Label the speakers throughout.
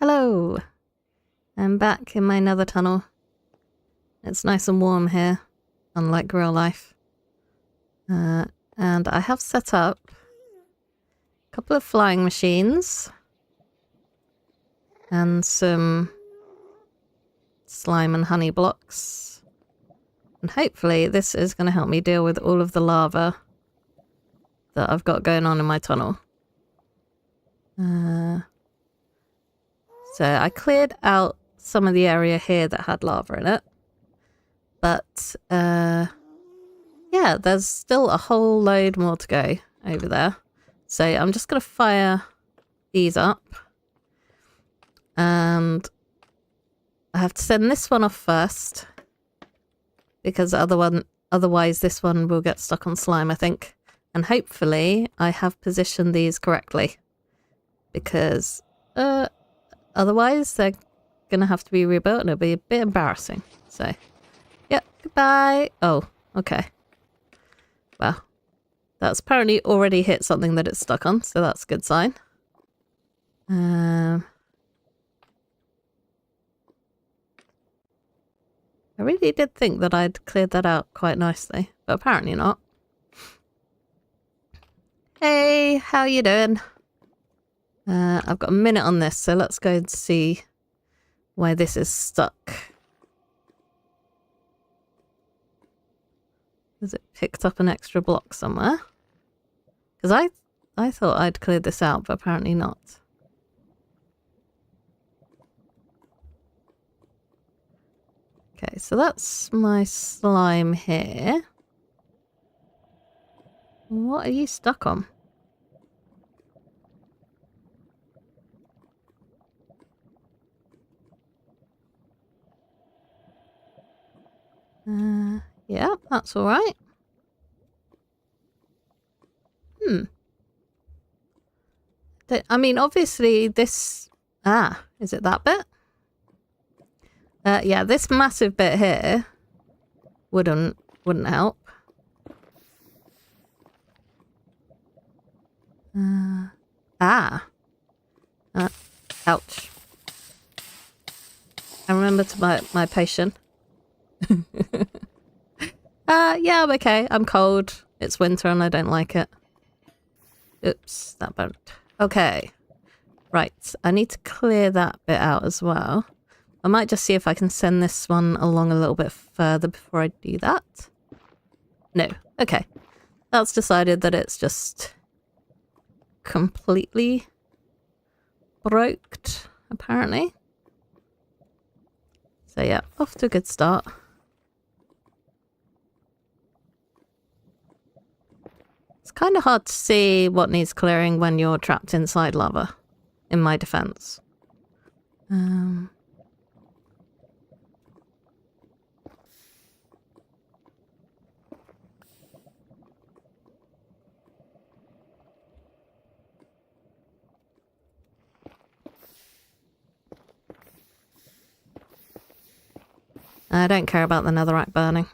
Speaker 1: Hello! I'm back in my nether tunnel. It's nice and warm here, unlike real life. And I have set up a couple of flying machines and some slime and honey blocks. And hopefully this is going to help me deal with all of the lava that I've got going on in my tunnel. So I cleared out some of the area here that had lava in it. But, yeah, there's still a whole load more to go over there. So I'm just going to fire these up. And I have to send this one off first. Because otherwise this one will get stuck on slime, I think. And hopefully I have positioned these correctly. Because, otherwise they're going to have to be rebuilt and it'll be a bit embarrassing. So, yeah, goodbye. Oh, okay. Well, that's apparently already hit something that it's stuck on, so that's a good sign. I really did think that I'd cleared that out quite nicely, but apparently not. Hey, how you doing? I've got a minute on this, so let's go and see why this is stuck. Has it picked up an extra block somewhere? Because I thought I'd cleared this out, but apparently not. Okay, so that's my slime here. What are you stuck on? Yeah, that's all right. I mean, obviously this... is it that bit? Yeah, this massive bit here wouldn't help. Ouch. I remember to my patient. Yeah, I'm okay. I'm cold. It's winter and I don't like it. Oops, that burnt. Okay. Right, I need to clear that bit out as well. I might just see if I can send this one along a little bit further before I do that. No. Okay. That's decided that it's just completely broked, apparently. So yeah, off to a good start. It's kind of hard to see what needs clearing when you're trapped inside lava, in my defense. I don't care about the netherrack burning.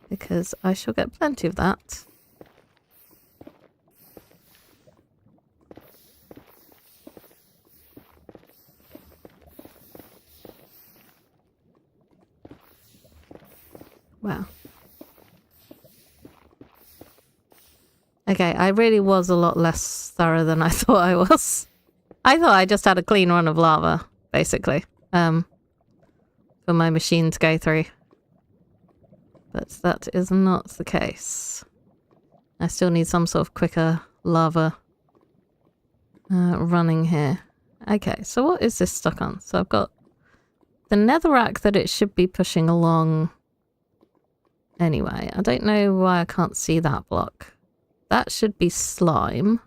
Speaker 1: Because I shall get plenty of that. Wow. Okay, I really was a lot less thorough than I thought I was. I thought I just had a clean run of lava, basically. For my machine to go through. But that is not the case. I still need some sort of quicker lava running here. Okay, so what is this stuck on? So I've got the netherrack that it should be pushing along anyway. I don't know why I can't see that block. That should be slime.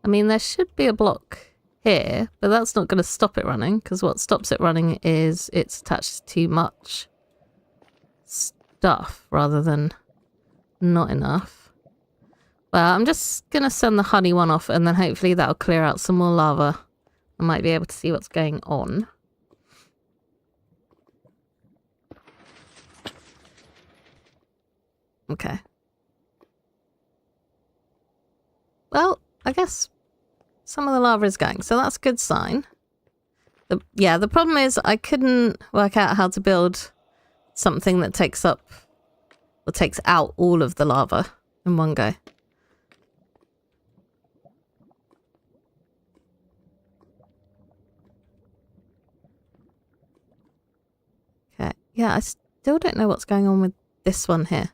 Speaker 1: I mean, there should be a block here, but that's not going to stop it running, because what stops it running is it's attached to too much stuff rather than not enough. Well, I'm just going to send the honey one off and then hopefully that'll clear out some more lava. I might be able to see what's going on. Okay. Well, I guess some of the lava is going, so that's a good sign. The problem is I couldn't work out how to build something that takes out all of the lava in one go. Okay, yeah, I still don't know what's going on with this one here.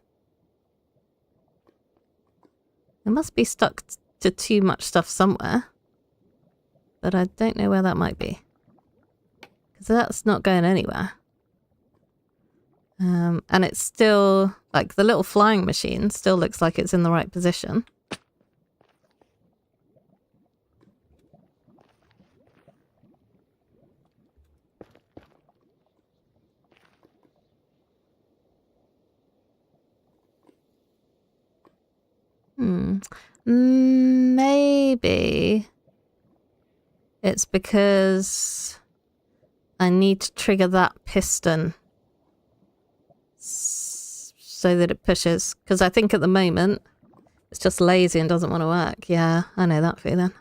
Speaker 1: It must be stuck to too much stuff somewhere, but I don't know where that might be. Because that's not going anywhere. And it's still, like, the little flying machine still looks like it's in the right position. Maybe it's because I need to trigger that piston so that it pushes. Because I think at the moment it's just lazy and doesn't want to work. Yeah, I know that feeling.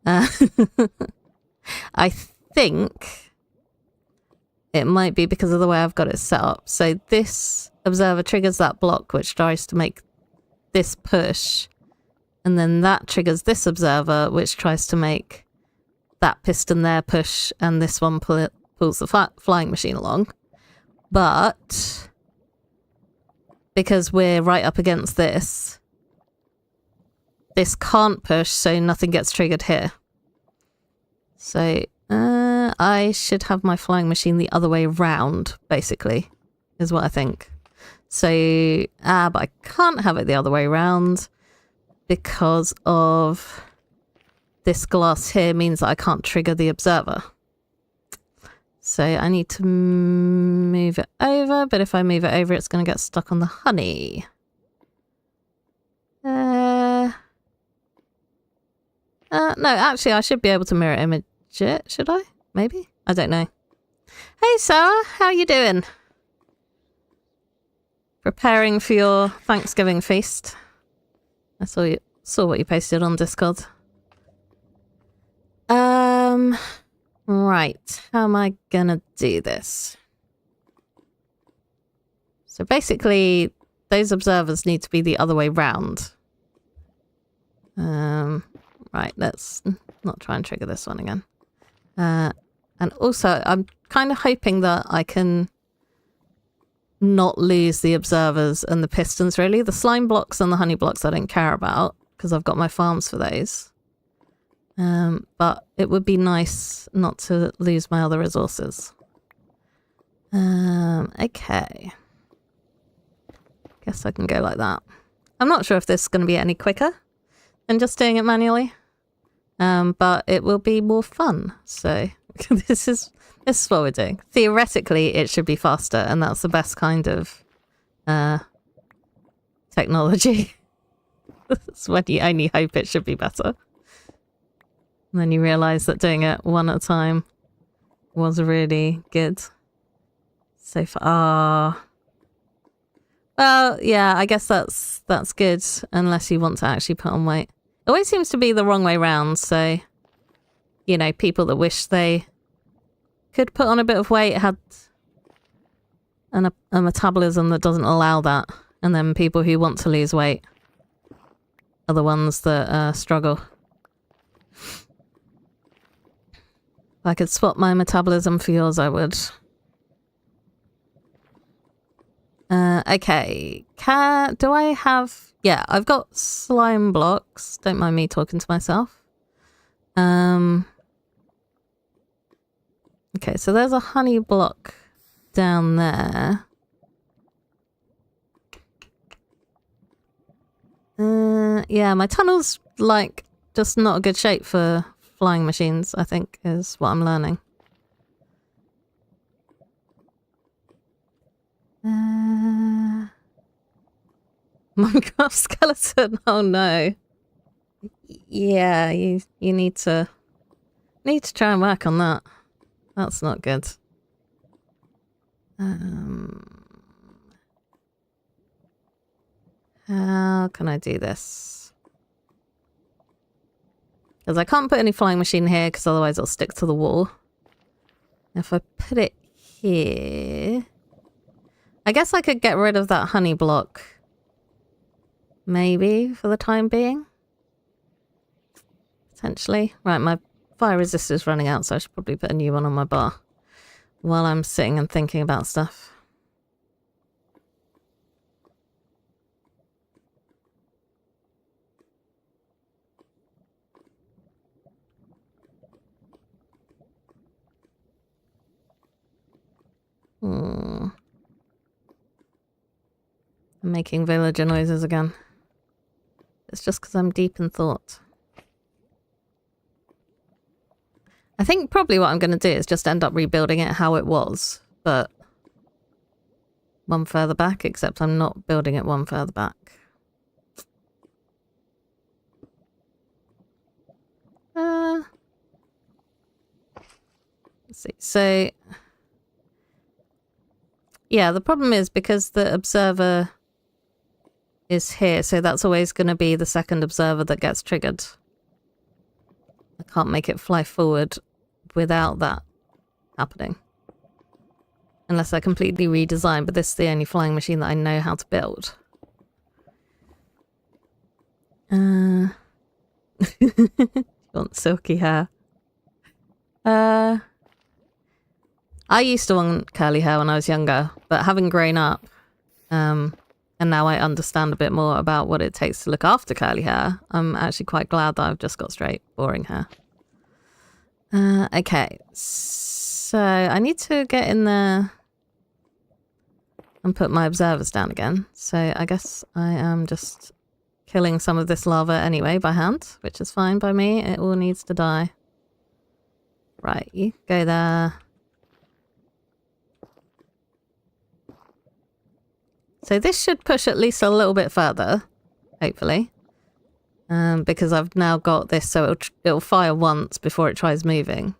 Speaker 1: I think it might be because of the way I've got it set up. So this observer triggers that block, which tries to make this push. And then that triggers this observer, which tries to make that piston there push, and this one pulls the flying machine along. But because we're right up against this can't push, so nothing gets triggered here. So I should have my flying machine the other way round, basically, is what I think. So, but I can't have it the other way round because of this glass here means that I can't trigger the observer. So I need to move it over, but if I move it over, it's going to get stuck on the honey. No, actually, I should be able to mirror image it, should I? Maybe? I don't know. Hey, Sarah, how you doing? Preparing for your Thanksgiving feast. I saw what you posted on Discord. Right. How am I gonna do this? So basically, those observers need to be the other way round. Right, let's not try and trigger this one again. And also, I'm kind of hoping that I can not lose the observers and the pistons, really. The slime blocks and the honey blocks I don't care about, because I've got my farms for those. But it would be nice not to lose my other resources. Okay. Guess I can go like that. I'm not sure if this is going to be any quicker than just doing it manually. But it will be more fun. So this is what we're doing. Theoretically, it should be faster, and that's the best kind of technology. That's when you only hope it should be better. And then you realise that doing it one at a time was really good. So far, well, yeah, I guess that's good, unless you want to actually put on weight. It always seems to be the wrong way round, so, you know, people that wish they could put on a bit of weight had a metabolism that doesn't allow that, and then people who want to lose weight are the ones that struggle. If I could swap my metabolism for yours, I would. Okay. Do I have... Yeah, I've got slime blocks. Don't mind me talking to myself. Okay, so there's a honey block down there. Yeah, my tunnel's, like, just not a good shape for flying machines, I think, is what I'm learning. Minecraft skeleton. Oh no. Yeah, you need to try and work on that. That's not good. How can I do this? Because I can't put any flying machine here because otherwise it'll stick to the wall. If I put it here... I guess I could get rid of that honey block. Maybe, for the time being. Potentially. Right, my fire resistor is running out, so I should probably put a new one on my bar. While I'm sitting and thinking about stuff. I'm making villager noises again. It's just because I'm deep in thought. I think probably what I'm going to do is just end up rebuilding it how it was, but one further back, except I'm not building it one further back. Let's see. So, yeah, the problem is because the observer is here, so that's always going to be the second observer that gets triggered. I can't make it fly forward without that happening. Unless I completely redesign, but this is the only flying machine that I know how to build. You want silky hair? I used to want curly hair when I was younger, but having grown up, and now I understand a bit more about what it takes to look after curly hair, I'm actually quite glad that I've just got straight, boring hair. Okay, so I need to get in there and put my observers down again. So I guess I am just killing some of this lava anyway by hand, which is fine by me. It all needs to die. Right, you go there. So this should push at least a little bit further, hopefully. Because I've now got this, so it'll fire once before it tries moving.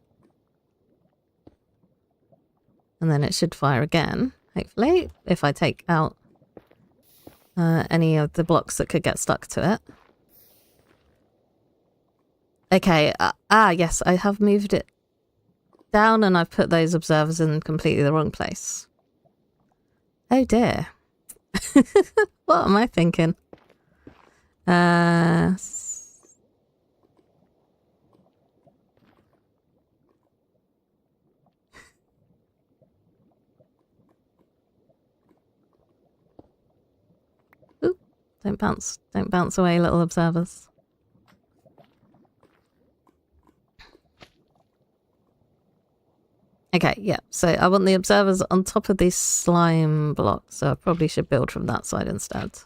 Speaker 1: And then it should fire again, hopefully, if I take out any of the blocks that could get stuck to it. Okay, yes, I have moved it down and I've put those observers in completely the wrong place. Oh dear. What am I thinking? Ooh, don't bounce away, little observers. Okay, yeah, so I want the observers on top of these slime blocks, so I probably should build from that side instead.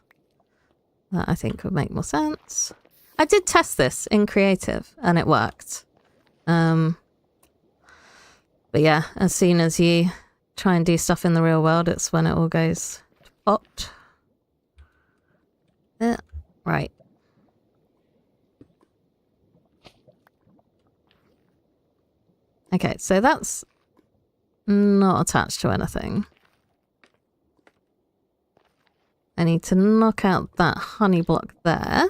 Speaker 1: That I think would make more sense. I did test this in creative and it worked. But yeah, as soon as you try and do stuff in the real world, it's when it all goes to pot. Right. Okay, so that's not attached to anything. I need to knock out that honey block there.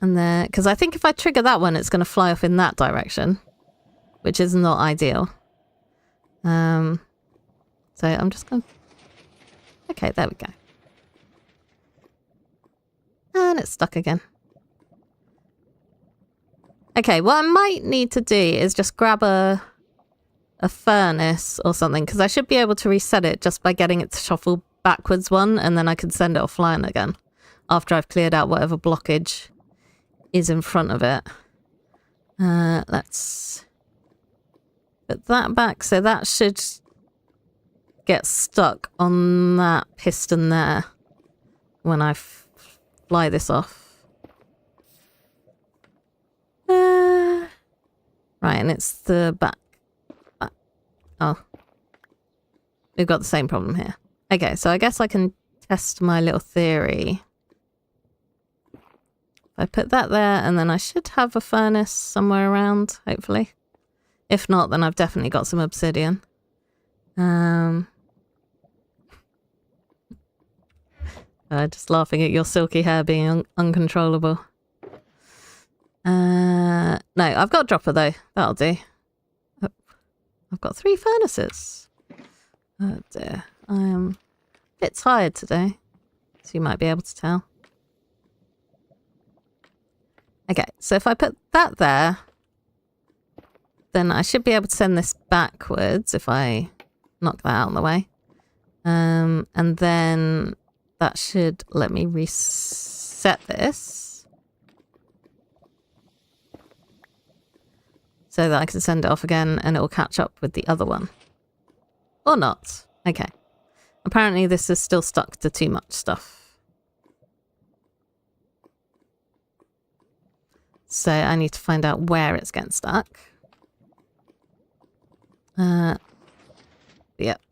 Speaker 1: And then, because I think if I trigger that one, it's going to fly off in that direction, which is not ideal. So I'm just going to... Okay, there we go. And it's stuck again. Okay, what I might need to do is just grab a furnace or something, because I should be able to reset it just by getting it to shuffle backwards one, and then I can send it offline again after I've cleared out whatever blockage is in front of it. Let's put that back, so that should get stuck on that piston there when I fly this off. Right, and it's the back. Oh. We've got the same problem here. Okay, so I guess I can test my little theory. I put that there, and then I should have a furnace somewhere around, hopefully. If not, then I've definitely got some obsidian. Just laughing at your silky hair being uncontrollable. No, I've got a dropper though. That'll do. Oh, I've got 3 furnaces. Oh dear. I am a bit tired today, so you might be able to tell. Okay, so if I put that there, then I should be able to send this backwards if I knock that out of the way. And then that should let me reset this so that I can send it off again and it will catch up with the other one. Or not. Okay. Apparently this is still stuck to too much stuff. So I need to find out where it's getting stuck. Yeah,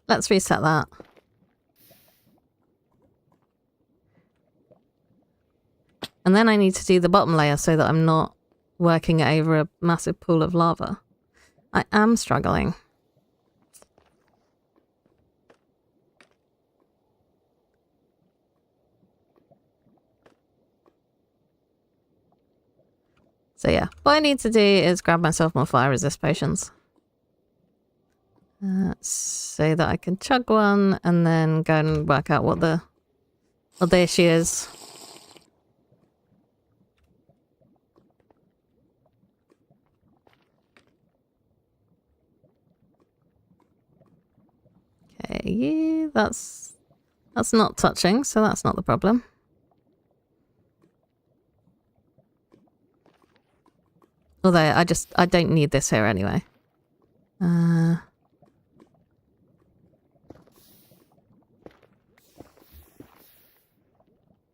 Speaker 1: let's reset that. And then I need to do the bottom layer so that I'm not working it over a massive pool of lava. I am struggling. So yeah, what I need to do is grab myself more fire resist potions. So that I can chug one and then go and work out what the issue is. Okay, yeah, that's not touching, so that's not the problem. Although I don't need this here anyway.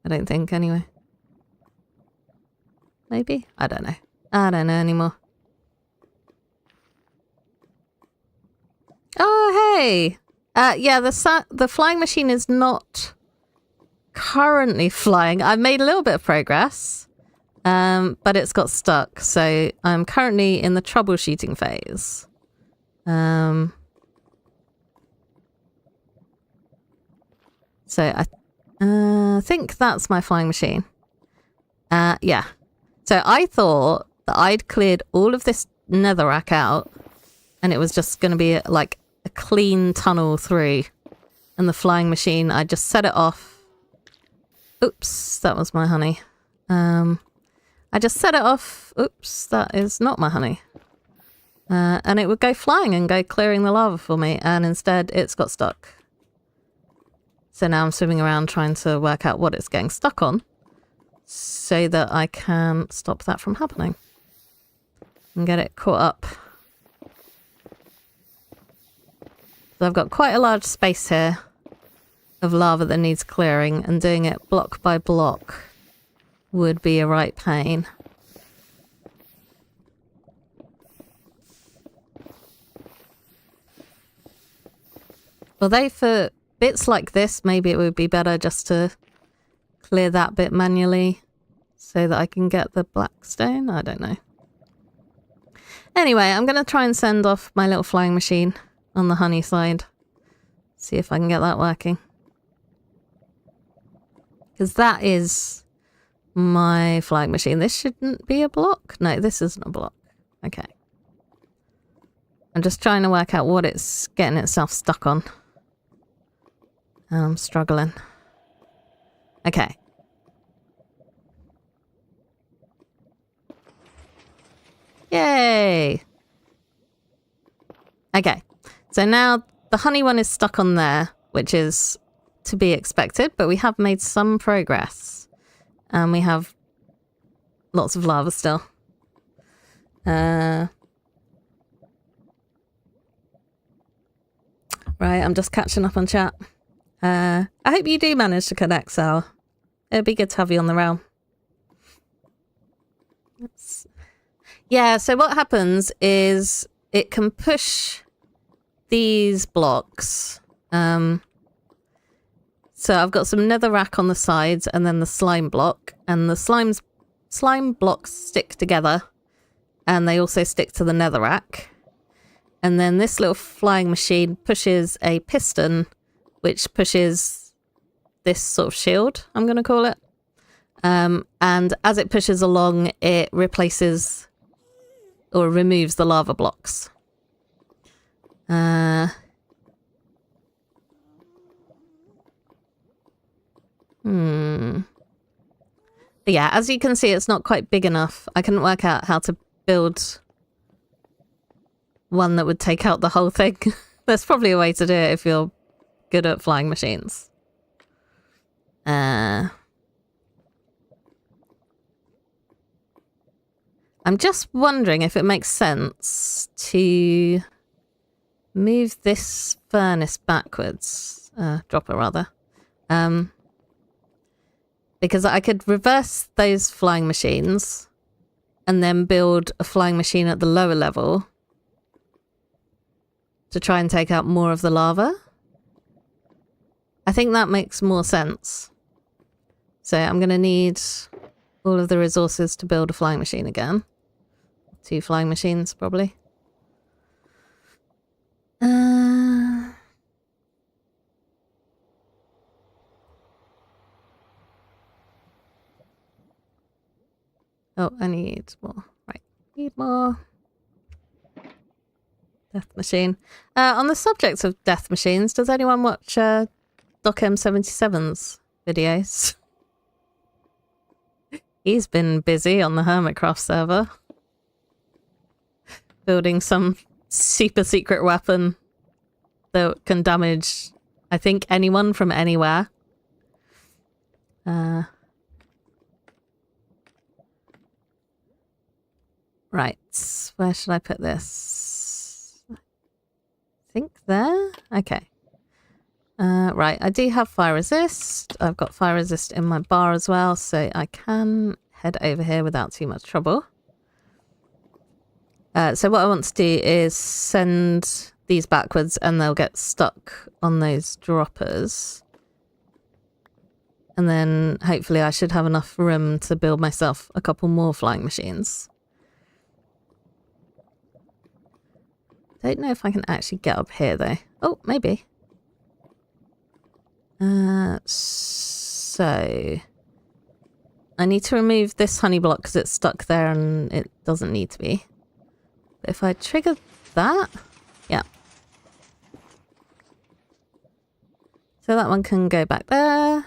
Speaker 1: I don't think anyway. Maybe? I don't know. I don't know anymore. Oh, hey! Yeah, the flying machine is not currently flying. I've made a little bit of progress, but it's got stuck. So I'm currently in the troubleshooting phase. So I think that's my flying machine. Yeah. So I thought that I'd cleared all of this netherrack out and it was just going to be like a clean tunnel through. And the flying machine, I just set it off. Oops, that was my honey. I just set it off. Oops, that is not my honey. And it would go flying and go clearing the lava for me. And instead, it's got stuck. So now I'm swimming around trying to work out what it's getting stuck on so that I can stop that from happening and get it caught up. So I've got quite a large space here of lava that needs clearing, and doing it block by block would be a right pain. Although for bits like this, maybe it would be better just to clear that bit manually so that I can get the black stone. I don't know. Anyway, I'm going to try and send off my little flying machine on the honey side. See if I can get that working. Because that is my flying machine. This shouldn't be a block. No, this isn't a block. Okay. I'm just trying to work out what it's getting itself stuck on. I'm struggling. Okay. Yay! Okay. So now the honey one is stuck on there, which is to be expected, but we have made some progress. And we have lots of lava still. Right, I'm just catching up on chat. I hope you do manage to connect, Sal. It'd be good to have you on the realm. Yeah, so what happens is it can push these blocks. So I've got some netherrack on the sides and then the slime block. And the slime blocks stick together. And they also stick to the netherrack. And then this little flying machine pushes a piston, which pushes this sort of shield, I'm going to call it. And as it pushes along, it replaces or removes the lava blocks. But yeah, as you can see, it's not quite big enough. I couldn't work out how to build one that would take out the whole thing. There's probably a way to do it if you're good at flying machines. I'm just wondering if it makes sense to move this furnace backwards. Dropper, rather. Because I could reverse those flying machines and then build a flying machine at the lower level to try and take out more of the lava. I think that makes more sense. So I'm going to need all of the resources to build a flying machine again. 2 flying machines, probably. Oh, I need more. Right, need more. Death machine. On the subject of death machines, does anyone watch Doc M77's videos? He's been busy on the Hermitcraft server. Building some super secret weapon that can damage, I think, anyone from anywhere. Right, where should I put this? I think there? Okay. Right, I do have fire resist. I've got fire resist in my bar as well, so I can head over here without too much trouble. So what I want to do is send these backwards and they'll get stuck on those droppers. And then hopefully I should have enough room to build myself a couple more flying machines. Don't know if I can actually get up here though. Oh, maybe. So I need to remove this honey block because it's stuck there and it doesn't need to be. But if I trigger that, yeah. So that one can go back there.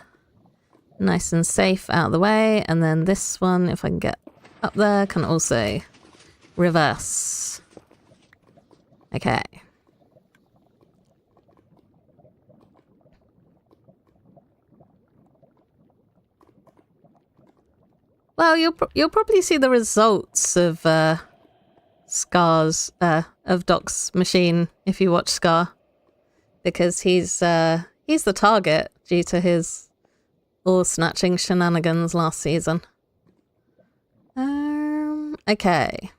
Speaker 1: Nice and safe out of the way. And then this one, if I can get up there, can also reverse. Okay. Well, you'll probably see the results of Scar's of Doc's machine if you watch Scar, because he's the target due to his ore snatching shenanigans last season. Okay.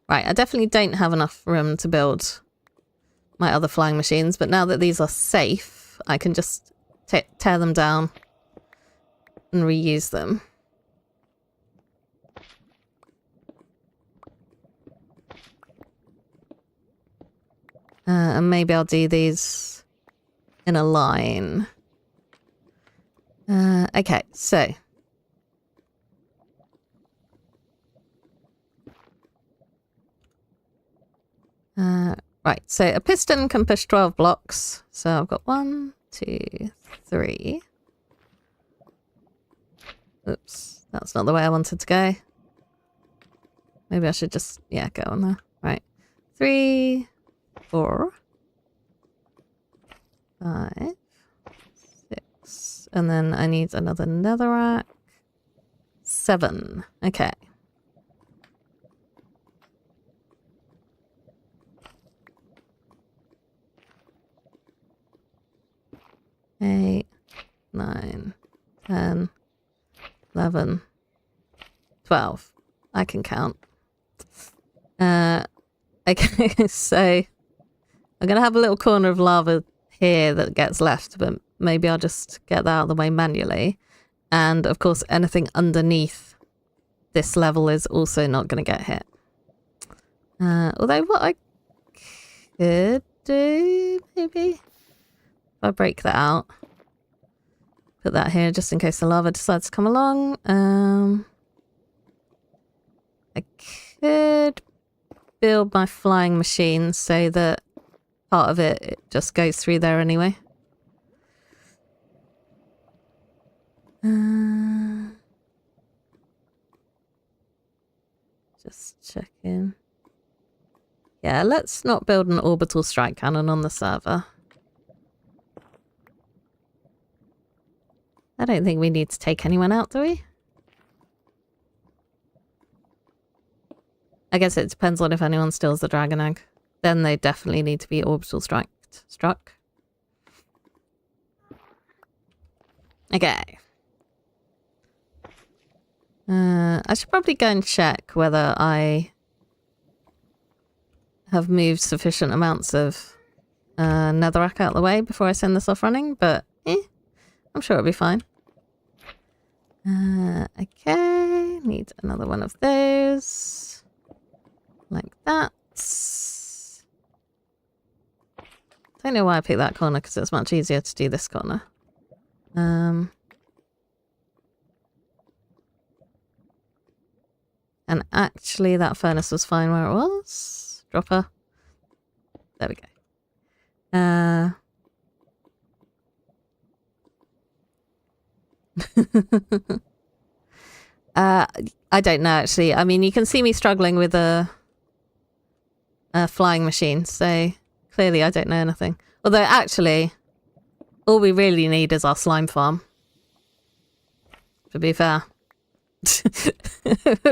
Speaker 1: Right, I definitely don't have enough room to build my other flying machines, but now that these are safe, I can just tear them down and reuse them. And maybe I'll do these in a line. Okay, so. Right, so a piston can push 12 blocks. So I've got 1, 2, 3. Oops, that's not the way I wanted to go. Maybe I should just, yeah, go on there. Right, 3, 4, 5, 6, and then I need another netherrack. 7. Okay. Eight, 9, 10, 11, 12. I can count. Okay, so I'm going to have a little corner of lava here that gets left, but maybe I'll just get that out of the way manually. And of course, anything underneath this level is also not going to get hit. Although what I could do, maybe, if I break that out, put that here just in case the lava decides to come along. I could build my flying machine so that part of it just goes through there anyway. Just checking. Yeah, let's not build an orbital strike cannon on the server. I don't think we need to take anyone out, do we? I guess it depends on if anyone steals the dragon egg. Then they definitely need to be orbital struck. Okay. I should probably go and check whether I have moved sufficient amounts of netherrack out of the way before I send this off running, but I'm sure it'll be fine. Okay, need another one of those. Like that. Don't know why I picked that corner because it's much easier to do this corner. And actually that furnace was fine where it was. Dropper. There we go. I don't know actually. I mean, you can see me struggling with a flying machine, so clearly I don't know anything. Although actually, all we really need is our slime farm. To be fair.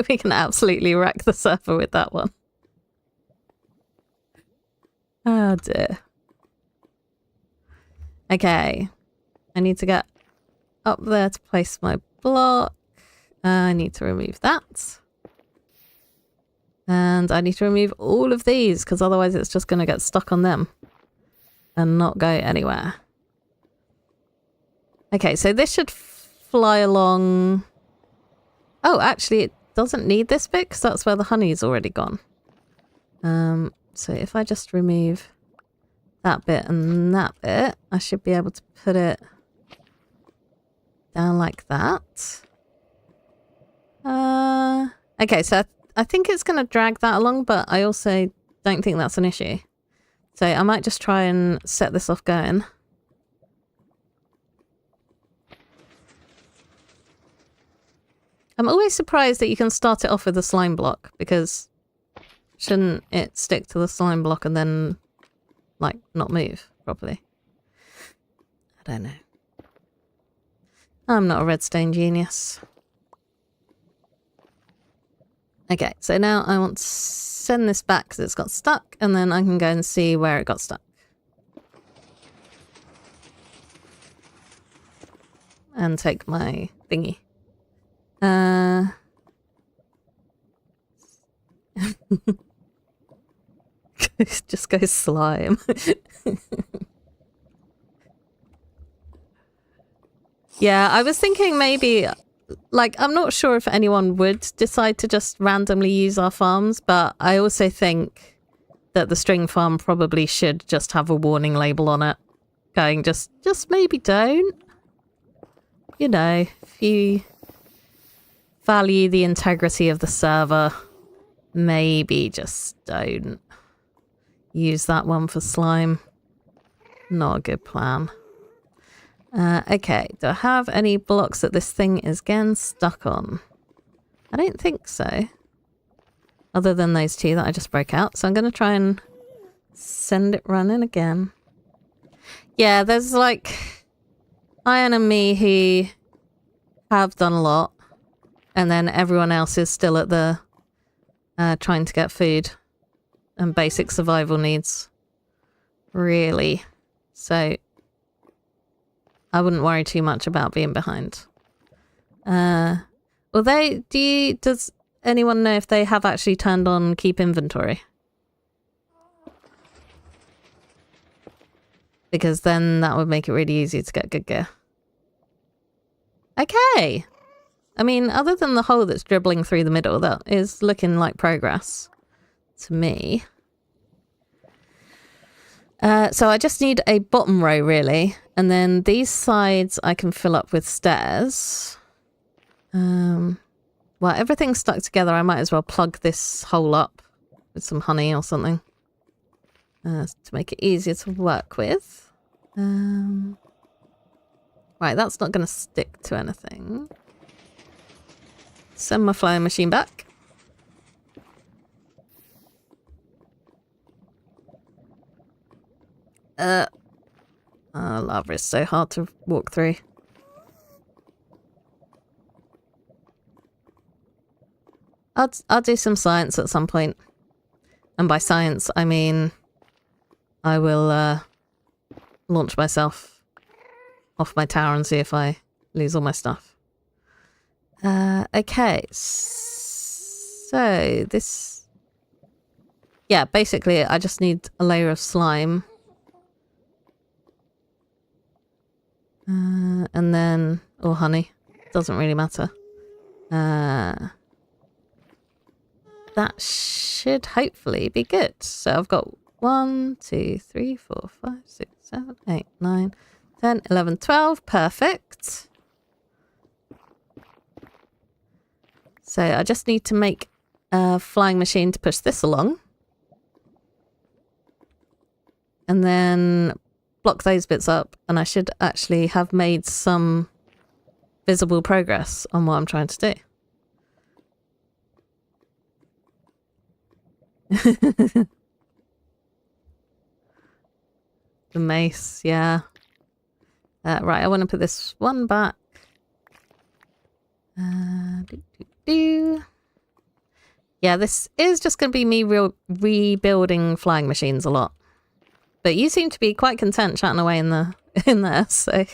Speaker 1: We can absolutely wreck the server with that one. Oh dear. Okay. I need to get up there to place my block. I need to remove that. And I need to remove all of these because otherwise it's just going to get stuck on them and not go anywhere. Okay, so this should fly along. Oh, actually it doesn't need this bit because that's where the honey's already gone. So if I just remove that bit and that bit, I should be able to put it down like that. Okay, so I think it's going to drag that along, but I also don't think that's an issue. So I might just try and set this off going. I'm always surprised that you can start it off with a slime block, because shouldn't it stick to the slime block and then, like, not move properly? I don't know. I'm not a redstone genius. Okay, so now I want to send this back because it's got stuck, and then I can go and see where it got stuck. And take my thingy. Just go slime. Yeah, I was thinking maybe, like, I'm not sure if anyone would decide to just randomly use our farms, but I also think that the string farm probably should just have a warning label on it. Going, just maybe don't. You know, if you value the integrity of the server, maybe just don't use that one for slime. Not a good plan. Okay, do I have any blocks that this thing is again stuck on? I don't think so. Other than those two that I just broke out. So I'm going to try and send it running again. Yeah, there's like Iron and me who have done a lot. And then everyone else is still at the trying to get food and basic survival needs. Really. So I wouldn't worry too much about being behind. Although, does anyone know if they have actually turned on keep inventory? Because then that would make it really easy to get good gear. Okay. I mean, other than the hole that's dribbling through the middle, that is looking like progress to me. So I just need a bottom row, really. And then these sides I can fill up with stairs. Well, everything's stuck together. I might as well plug this hole up with some honey or something. To make it easier to work with. Right, that's not going to stick to anything. Send my flying machine back. Lava is so hard to walk through. I'll do some science at some point. And by science, I mean I will launch myself off my tower and see if I lose all my stuff. Okay. So this... Yeah, basically I just need a layer of slime. And then... or honey. Doesn't really matter. That should hopefully be good. So I've got 1, 2, 3, 4, 5, 6, 7, 8, 9, 10, 11, 12. Perfect. So I just need to make a flying machine to push this along. And then block those bits up. And I should actually have made some visible progress on what I'm trying to do. The mace, yeah. Right, I want to put this one back. Yeah, this is just going to be me rebuilding flying machines a lot. But you seem to be quite content chatting away in there, so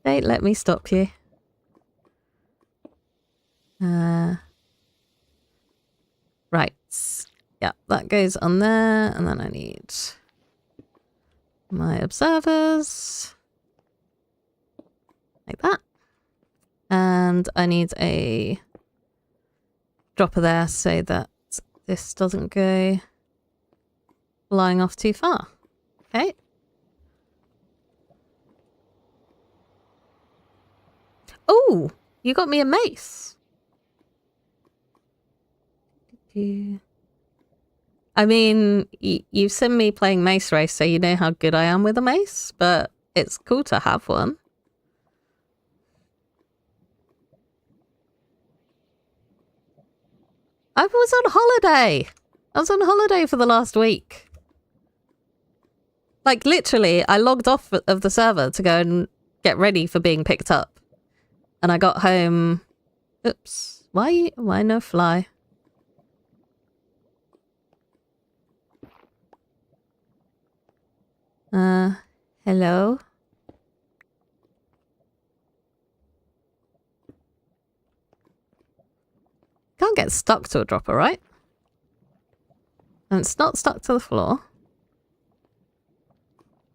Speaker 1: don't let me stop you. Right. Yeah, that goes on there, and then I need my observers. Like that. And I need a dropper there so that this doesn't go flying off too far. Okay. Oh, you got me a mace. I mean, you've seen me playing Mace Race, so you know how good I am with a mace, but it's cool to have one. I was on holiday. I was on holiday for the last week. Like, literally, I logged off of the server to go and get ready for being picked up. And I got home... Oops. Why no fly? Hello? Can't get stuck to a dropper, right? And it's not stuck to the floor.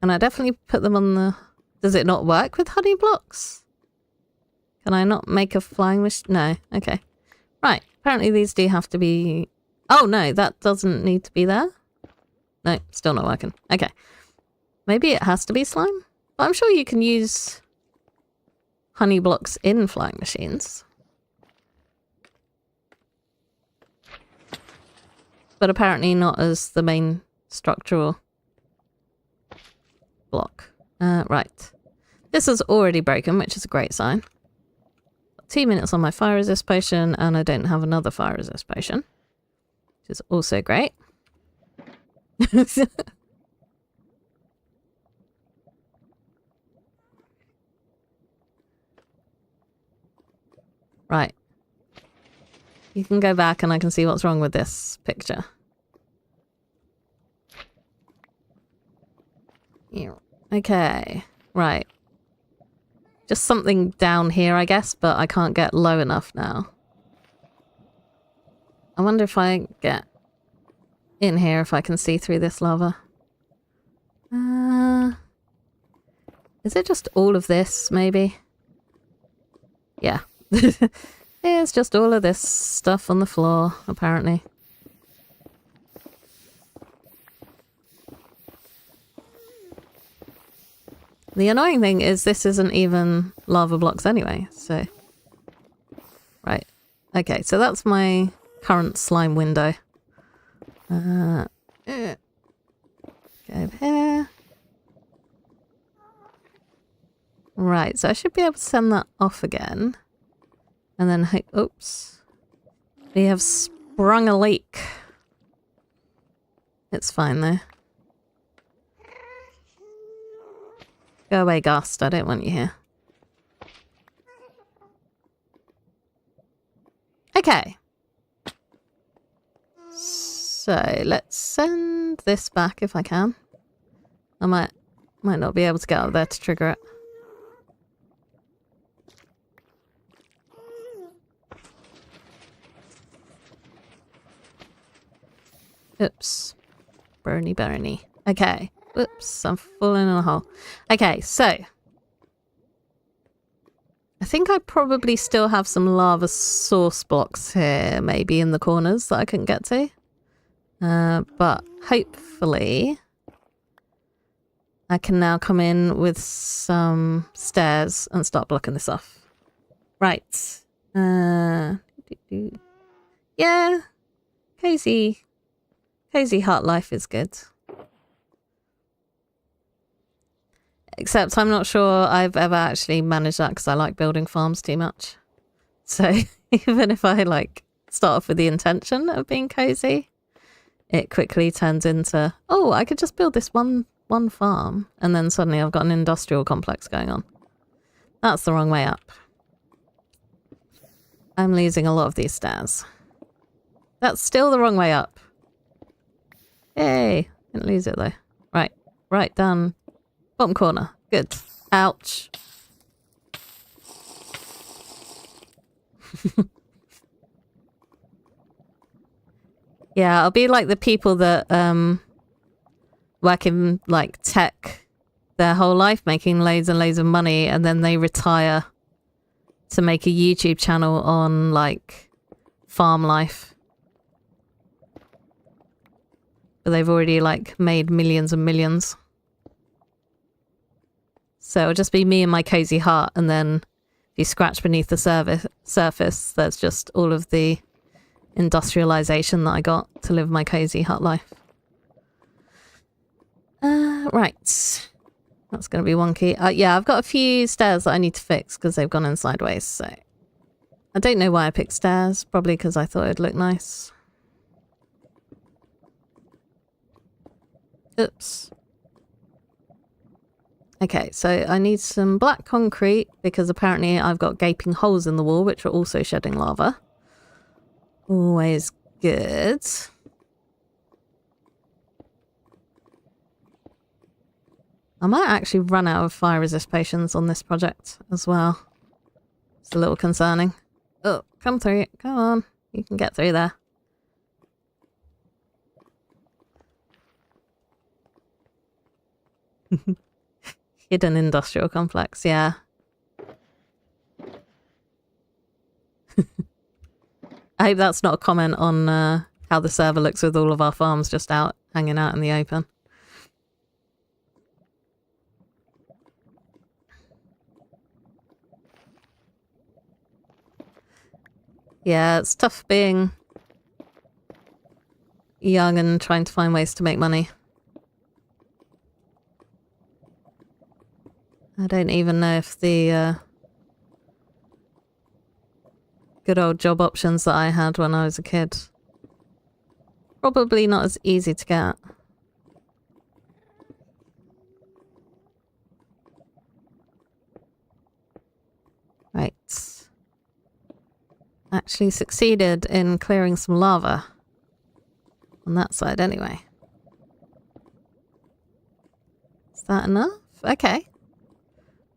Speaker 1: And I definitely put them on the... Does it not work with honey blocks? Can I not make a flying machine? No. Okay. Right. Apparently these do have to be... Oh, no. That doesn't need to be there. No. Still not working. Okay. Maybe it has to be slime? But I'm sure you can use honey blocks in flying machines. But apparently not as the main structural block. Right. This is already broken, which is a great sign. 2 minutes on my fire resist potion, and I don't have another fire resist potion, which is also great. Right. You can go back and I can see what's wrong with this picture. Okay. Right. Just something down here, I guess, but I can't get low enough now. I wonder if I get in here, if I can see through this lava. Is it just all of this, maybe? Yeah. It's just all of this stuff on the floor, apparently. The annoying thing is this isn't even lava blocks anyway, so... Right. Okay, so that's my current slime window. Go over here. Right, so I should be able to send that off again. And then, oops. We have sprung a leak. It's fine though. Go away, Gast. I don't want you here. Okay. So, let's send this back if I can. I might not be able to get out there to trigger it. Oops. Bernie. Okay. Oops, I'm falling in a hole. Okay, so. I think I probably still have some lava source blocks here, maybe in the corners that I couldn't get to. But hopefully I can now come in with some stairs and start blocking this off. Right. Yeah. Cozy hut life is good. Except I'm not sure I've ever actually managed that because I like building farms too much. So even if I like start off with the intention of being cozy, it quickly turns into, oh, I could just build this one farm and then suddenly I've got an industrial complex going on. That's the wrong way up. I'm losing a lot of these stairs. That's still the wrong way up. Yay. Didn't lose it though. Right down. Bottom corner. Good. Ouch. Yeah, I'll be like the people that work in like tech their whole life making loads and loads of money and then they retire to make a YouTube channel on like farm life. But they've already like made millions and millions. So it'll just be me and my cozy hut, and then if you scratch beneath the surface, there's just all of the industrialization that I got to live my cozy hut life. Right. That's going to be wonky. Yeah, I've got a few stairs that I need to fix because they've gone in sideways, so... I don't know why I picked stairs, probably because I thought it'd look nice. Oops. Okay, so I need some black concrete because apparently I've got gaping holes in the wall which are also shedding lava. Always good. I might actually run out of fire resist potions on this project as well. It's a little concerning. Oh, come through. Come on. You can get through there. Hidden industrial complex, yeah. I hope that's not a comment on how the server looks with all of our farms just out, hanging out in the open. Yeah, it's tough being young and trying to find ways to make money. I don't even know if the good old job options that I had when I was a kid. Probably not as easy to get. Right. Actually succeeded in clearing some lava. On that side anyway. Is that enough? Okay.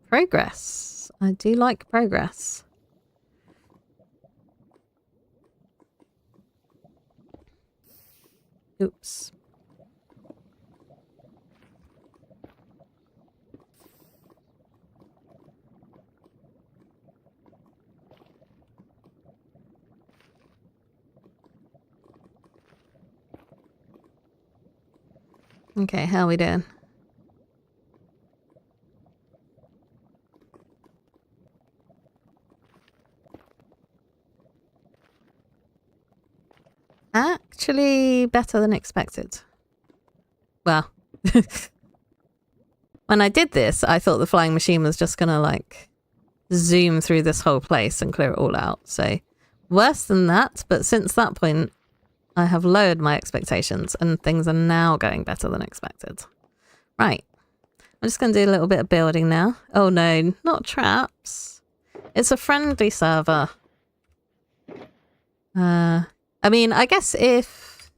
Speaker 1: Progress. I do like progress. Oops. Okay, how are we doing? Actually, better than expected. Well, when I did this, I thought the flying machine was just gonna like zoom through this whole place and clear it all out. So worse than that, but since that point, I have lowered my expectations and things are now going better than expected. Right. I'm just going to do a little bit of building now. Oh no, not traps. It's a friendly server. I mean, I guess if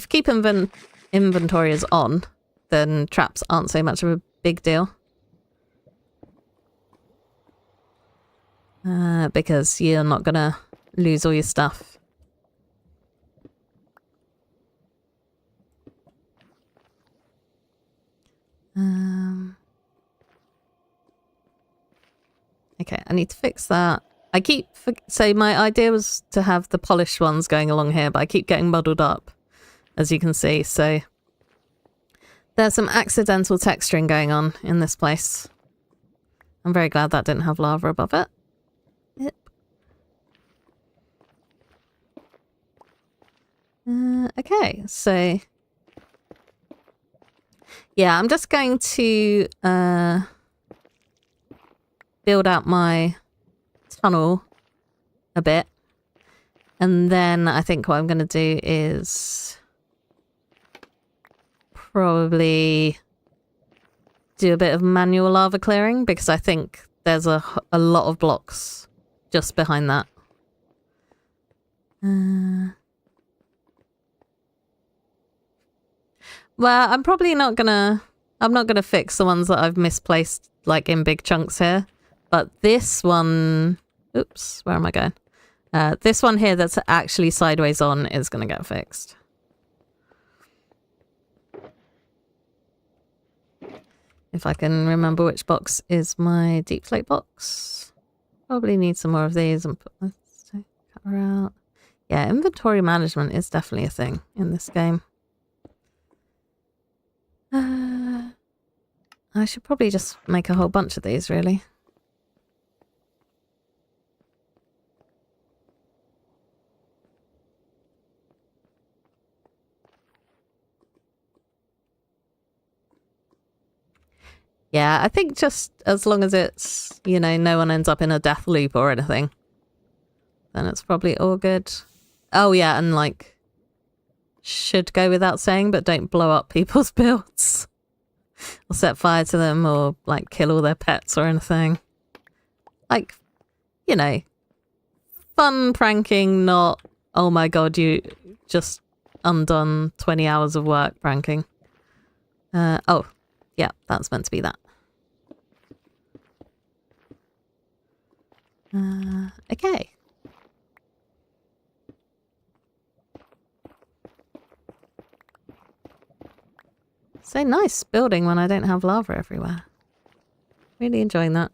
Speaker 1: keep inventory is on, then traps aren't so much of a big deal. Because you're not gonna lose all your stuff. Okay, I need to fix that. So my idea was to have the polished ones going along here, but I keep getting muddled up, as you can see. So there's some accidental texturing going on in this place. I'm very glad that didn't have lava above it. Yep. Okay, so yeah, I'm just going to build out my tunnel a bit, and then I think what I'm going to do is probably do a bit of manual lava clearing, because I think there's a lot of blocks just behind that. Well, I'm not gonna fix the ones that I've misplaced like in big chunks here. But this one, oops, where am I going? This one here that's actually sideways on is gonna get fixed. If I can remember which box is my deep slate box. Probably need some more of these and put this cover out. Yeah, inventory management is definitely a thing in this game. I should probably just make a whole bunch of these, really. Yeah, I think just as long as it's, you know, no one ends up in a death loop or anything, then it's probably all good. Oh yeah, and like, should go without saying, but don't blow up people's builds. Or set fire to them, or like kill all their pets or anything. Like, you know, fun pranking, not, oh my god, you just undone 20 hours of work pranking. Oh, yeah, that's meant to be that. Okay. So nice building when I don't have lava everywhere. Really enjoying that.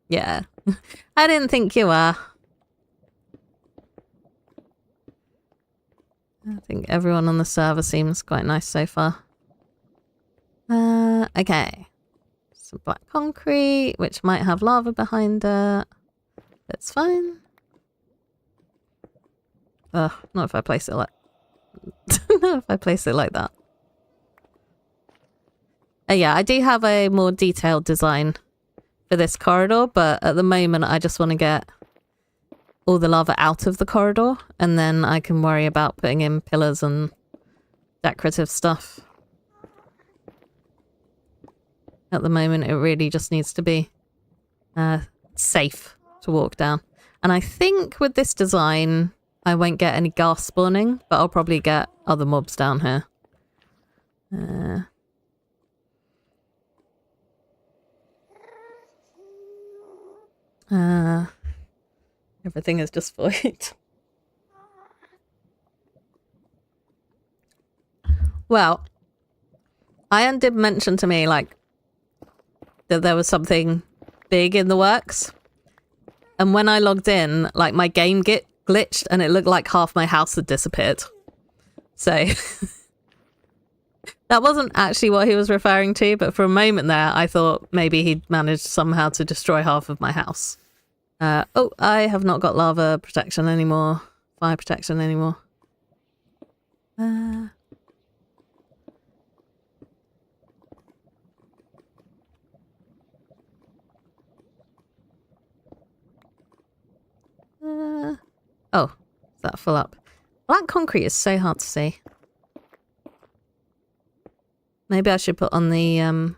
Speaker 1: Yeah. I didn't think you were. I think everyone on the server seems quite nice so far. Okay. Some black concrete, which might have lava behind it. That's fine. Ugh, not if I place it like... not if I place it like that. Yeah, I do have a more detailed design for this corridor, but at the moment I just want to get all the lava out of the corridor, and then I can worry about putting in pillars and decorative stuff. At the moment it really just needs to be safe to walk down. And I think with this design I won't get any ghast spawning, but I'll probably get other mobs down here. Everything is just void. Well, Ian did mention to me, like, that there was something big in the works. And when I logged in, like, my game glitched and it looked like half my house had disappeared. So that wasn't actually what he was referring to, but for a moment there, I thought maybe he'd managed somehow to destroy half of my house. Oh, I have not got lava protection anymore. Fire protection anymore. Oh, is that full up? Black concrete is so hard to see. Maybe I should put on the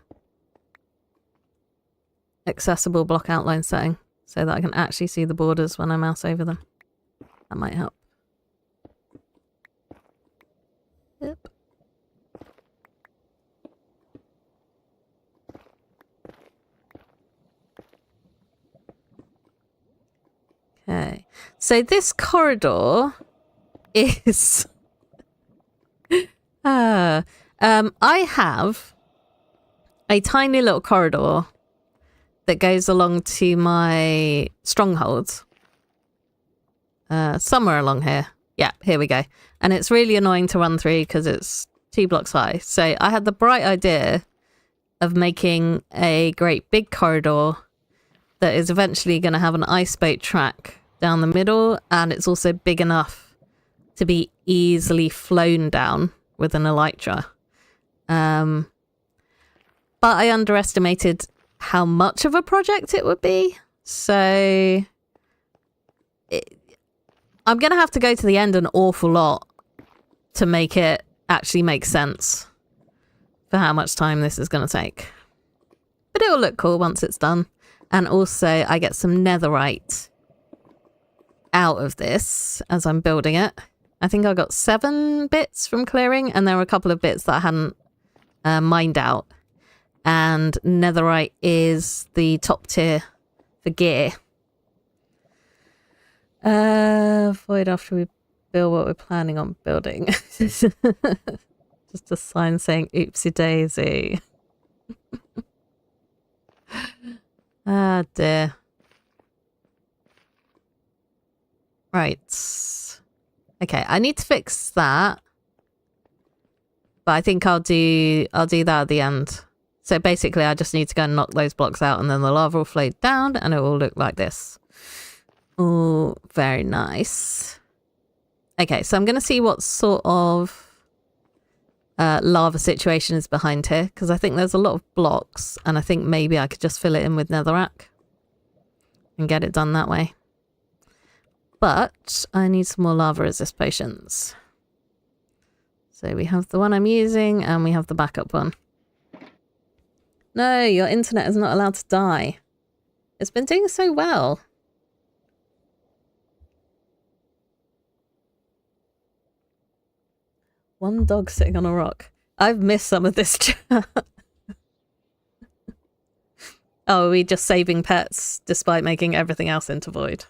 Speaker 1: accessible block outline setting so that I can actually see the borders when I mouse over them. That might help. Yep. Okay, so this corridor is... I have a tiny little corridor that goes along to my stronghold. Somewhere along here. Yeah, here we go. And it's really annoying to run through because it's 2 blocks high. So I had the bright idea of making a great big corridor that is eventually going to have an ice boat track down the middle, and it's also big enough to be easily flown down with an elytra. But I underestimated how much of a project it would be, so I'm going to have to go to the end an awful lot to make it actually make sense for how much time this is going to take. But it will look cool once it's done. And also I get some netherite out of this as I'm building it. I think I got 7 bits from clearing, and there were a couple of bits that I hadn't mined out. And netherite is the top tier for gear. Void after we build what we're planning on building. Just a sign saying oopsie daisy. Ah, dear. Right. Okay, I need to fix that. But I think I'll do that at the end. So basically I just need to go and knock those blocks out, and then the lava will flow down and it will look like this. Oh, very nice. Okay, so I'm going to see what sort of lava situation is behind here, because I think there's a lot of blocks, and I think maybe I could just fill it in with netherrack and get it done that way. But I need some more lava resist potions. So we have the one I'm using and we have the backup one. No, your internet is not allowed to die. It's been doing so well. One dog sitting on a rock. I've missed some of this chat. Oh, are we just saving pets despite making everything else into void?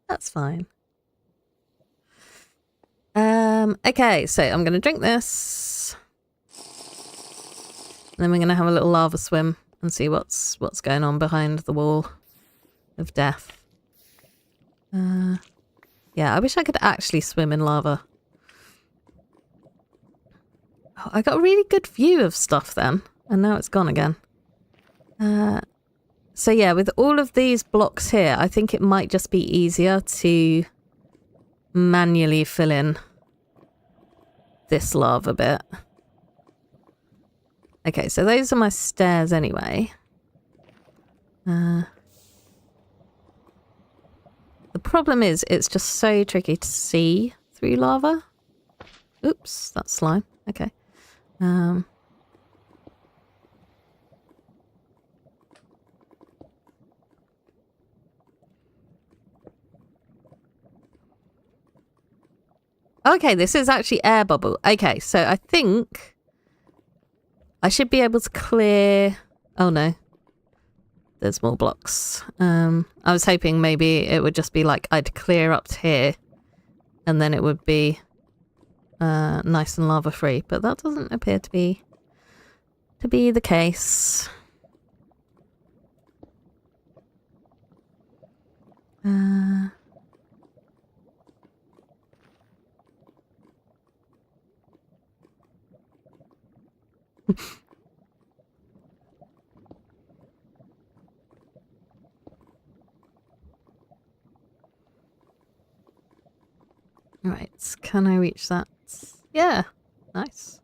Speaker 1: That's fine. Okay, so I'm going to drink this. And then we're going to have a little lava swim and see what's going on behind the wall of death. Yeah, I wish I could actually swim in lava. Oh, I got a really good view of stuff then, and now it's gone again. So yeah, with all of these blocks here, I think it might just be easier to manually fill in this lava bit. Okay, so those are my stairs anyway. The problem is it's just so tricky to see through lava. Oops, that's slime. Okay. Okay, this is actually air bubble. Okay, so I think I should be able to clear... Oh no. There's more blocks. I was hoping maybe it would just be like I'd clear up to here and then it would be nice and lava free, but that doesn't appear to be the case. Right, can I reach that? Yeah, nice.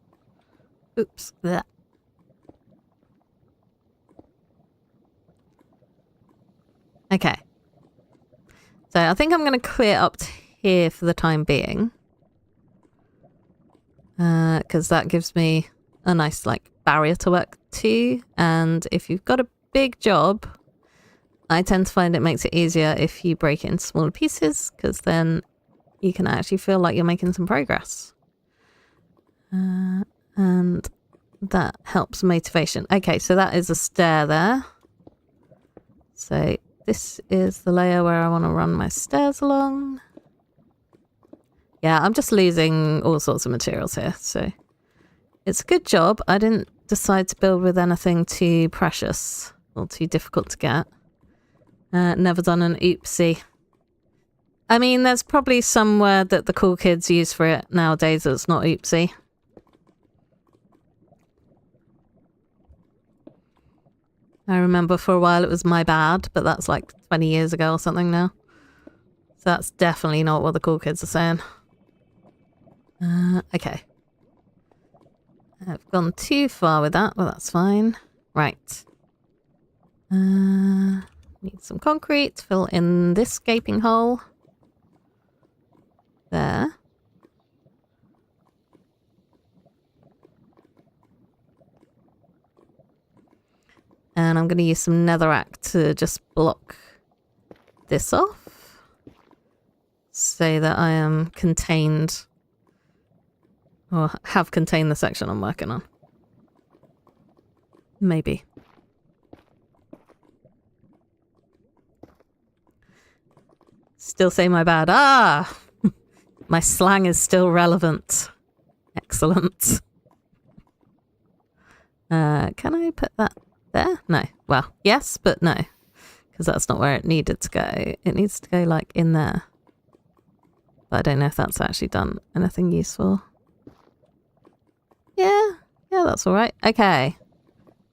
Speaker 1: Oops, that. Okay. So I think I'm going to quit up to here for the time being. Because that gives me a nice, like, barrier to work to. And if you've got a big job, I tend to find it makes it easier if you break it into smaller pieces, because then you can actually feel like you're making some progress. And that helps motivation. Okay, so that is a stair there. So this is the layer where I want to run my stairs along. Yeah, I'm just losing all sorts of materials here, so it's a good job I didn't decide to build with anything too precious or too difficult to get. Never done an oopsie. I mean, there's probably some word that the cool kids use for it nowadays that's not oopsie. I remember for a while it was my bad, but that's like 20 years ago or something now. So that's definitely not what the cool kids are saying. Okay. I've gone too far with that, but that's fine. Right. Need some concrete to fill in this gaping hole. There. And I'm going to use some netherrack to just block this off. So that I am contained. Or have contained the section I'm working on. Maybe. Still say my bad. Ah! My slang is still relevant. Excellent. Can I put that there? No. Well, yes, but no. Because that's not where it needed to go. It needs to go like in there. But I don't know if that's actually done anything useful. Yeah, that's alright. Okay.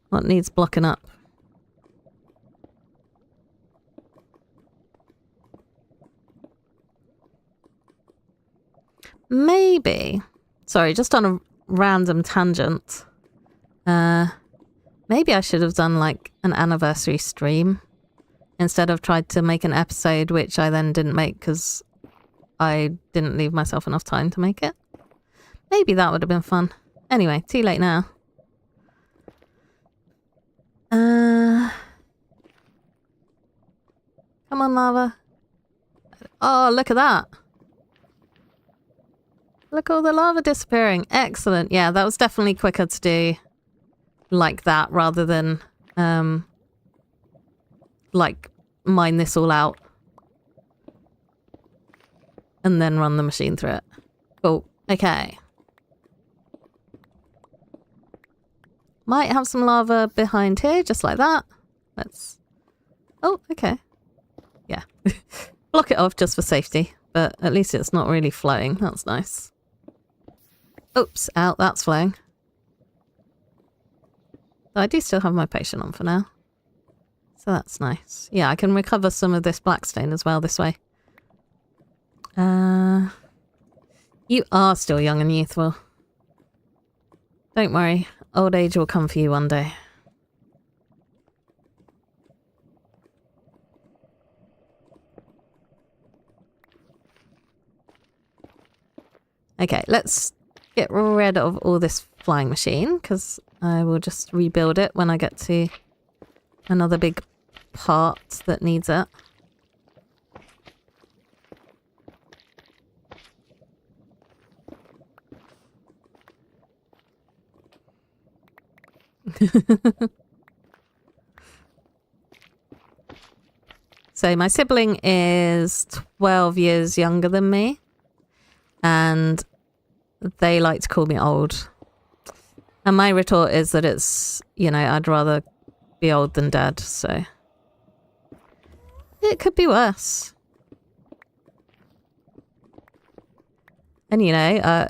Speaker 1: What needs blocking up? Maybe. Sorry, just on a random tangent. Maybe I should have done like an anniversary stream instead of tried to make an episode which I then didn't make because I didn't leave myself enough time to make it. Maybe that would have been fun. Anyway, too late now. Come on, lava. Oh, look at that. Look, all the lava disappearing. Excellent. Yeah, that was definitely quicker to do like that rather than, like, mine this all out. And then run the machine through it. Cool. Okay. Might have some lava behind here, just like that. Let's... Oh, okay. Yeah. Block it off just for safety. But at least it's not really flowing. That's nice. Oops, out. That's flowing. I do still have my potion on for now. So that's nice. Yeah, I can recover some of this blackstone as well this way. You are still young and youthful. Don't worry. Old age will come for you one day. Okay, let's get rid of all this flying machine, because I will just rebuild it when I get to another big part that needs it. So my sibling is 12 years younger than me, and they like to call me old. And my retort is that it's, you know, I'd rather be old than dead, so it could be worse. And, you know,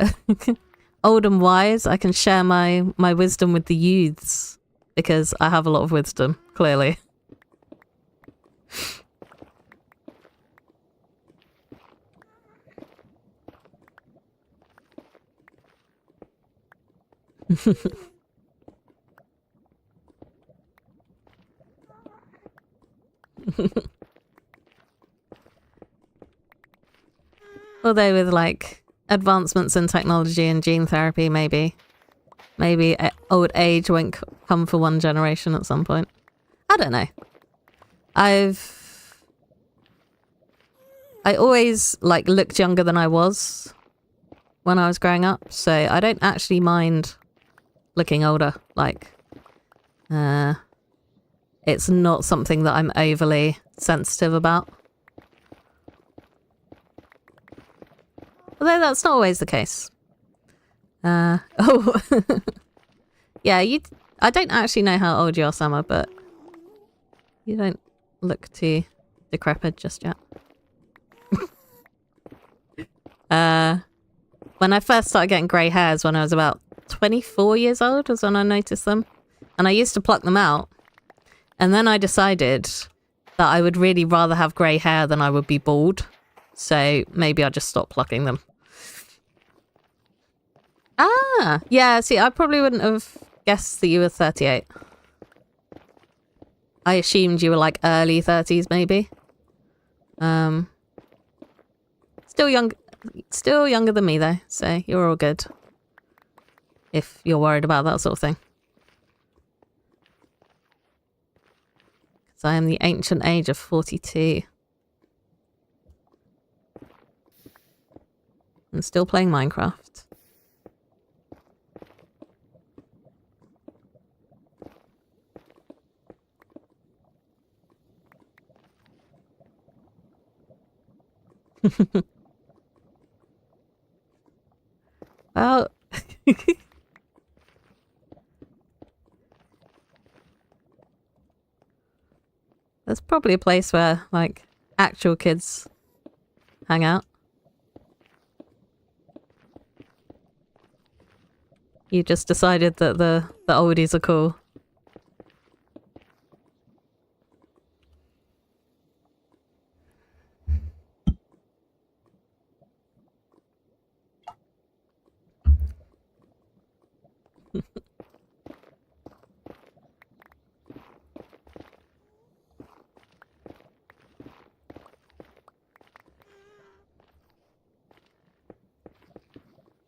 Speaker 1: old and wise, I can share my wisdom with the youths, because I have a lot of wisdom, clearly. Although with like advancements in technology and gene therapy, maybe old age won't come for one generation at some point. I don't know. I always like looked younger than I was when I was growing up, so I don't actually mind looking older. Like, it's not something that I'm overly sensitive about. Although that's not always the case. Oh. Yeah, I don't actually know how old you are, Summer, but you don't look too decrepit just yet. When I first started getting grey hairs when I was about 24 years old was when I noticed them. And I used to pluck them out. And then I decided that I would really rather have grey hair than I would be bald. So maybe I'll just stop plucking them. Ah, yeah, see, I probably wouldn't have guessed that you were 38. I assumed you were like early 30s, maybe. Still younger than me though, so you're all good. If you're worried about that sort of thing. Because I am the ancient age of 42. I'm still playing Minecraft. Well, there's probably a place where, like, actual kids hang out. You just decided that the oldies are cool.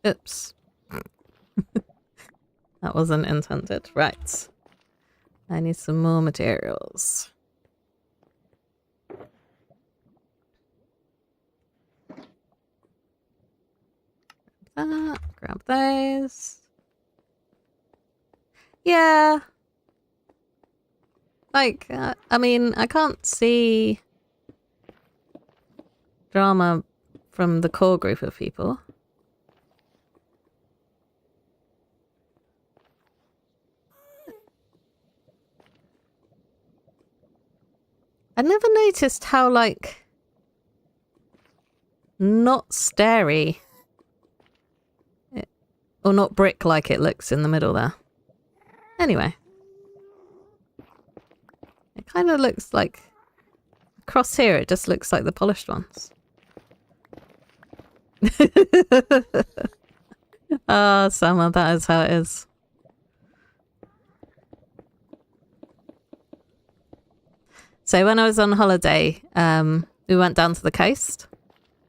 Speaker 1: Oops. That wasn't intended. Right. I need some more materials. Grab those. Yeah. Like, I mean, I can't see drama from the core group of people. I never noticed how, like, not starey or not brick-like it looks in the middle there. Anyway. It kind of looks like... Across here, it just looks like the polished ones. Oh, Summer, that is how it is. So when I was on holiday, we went down to the coast,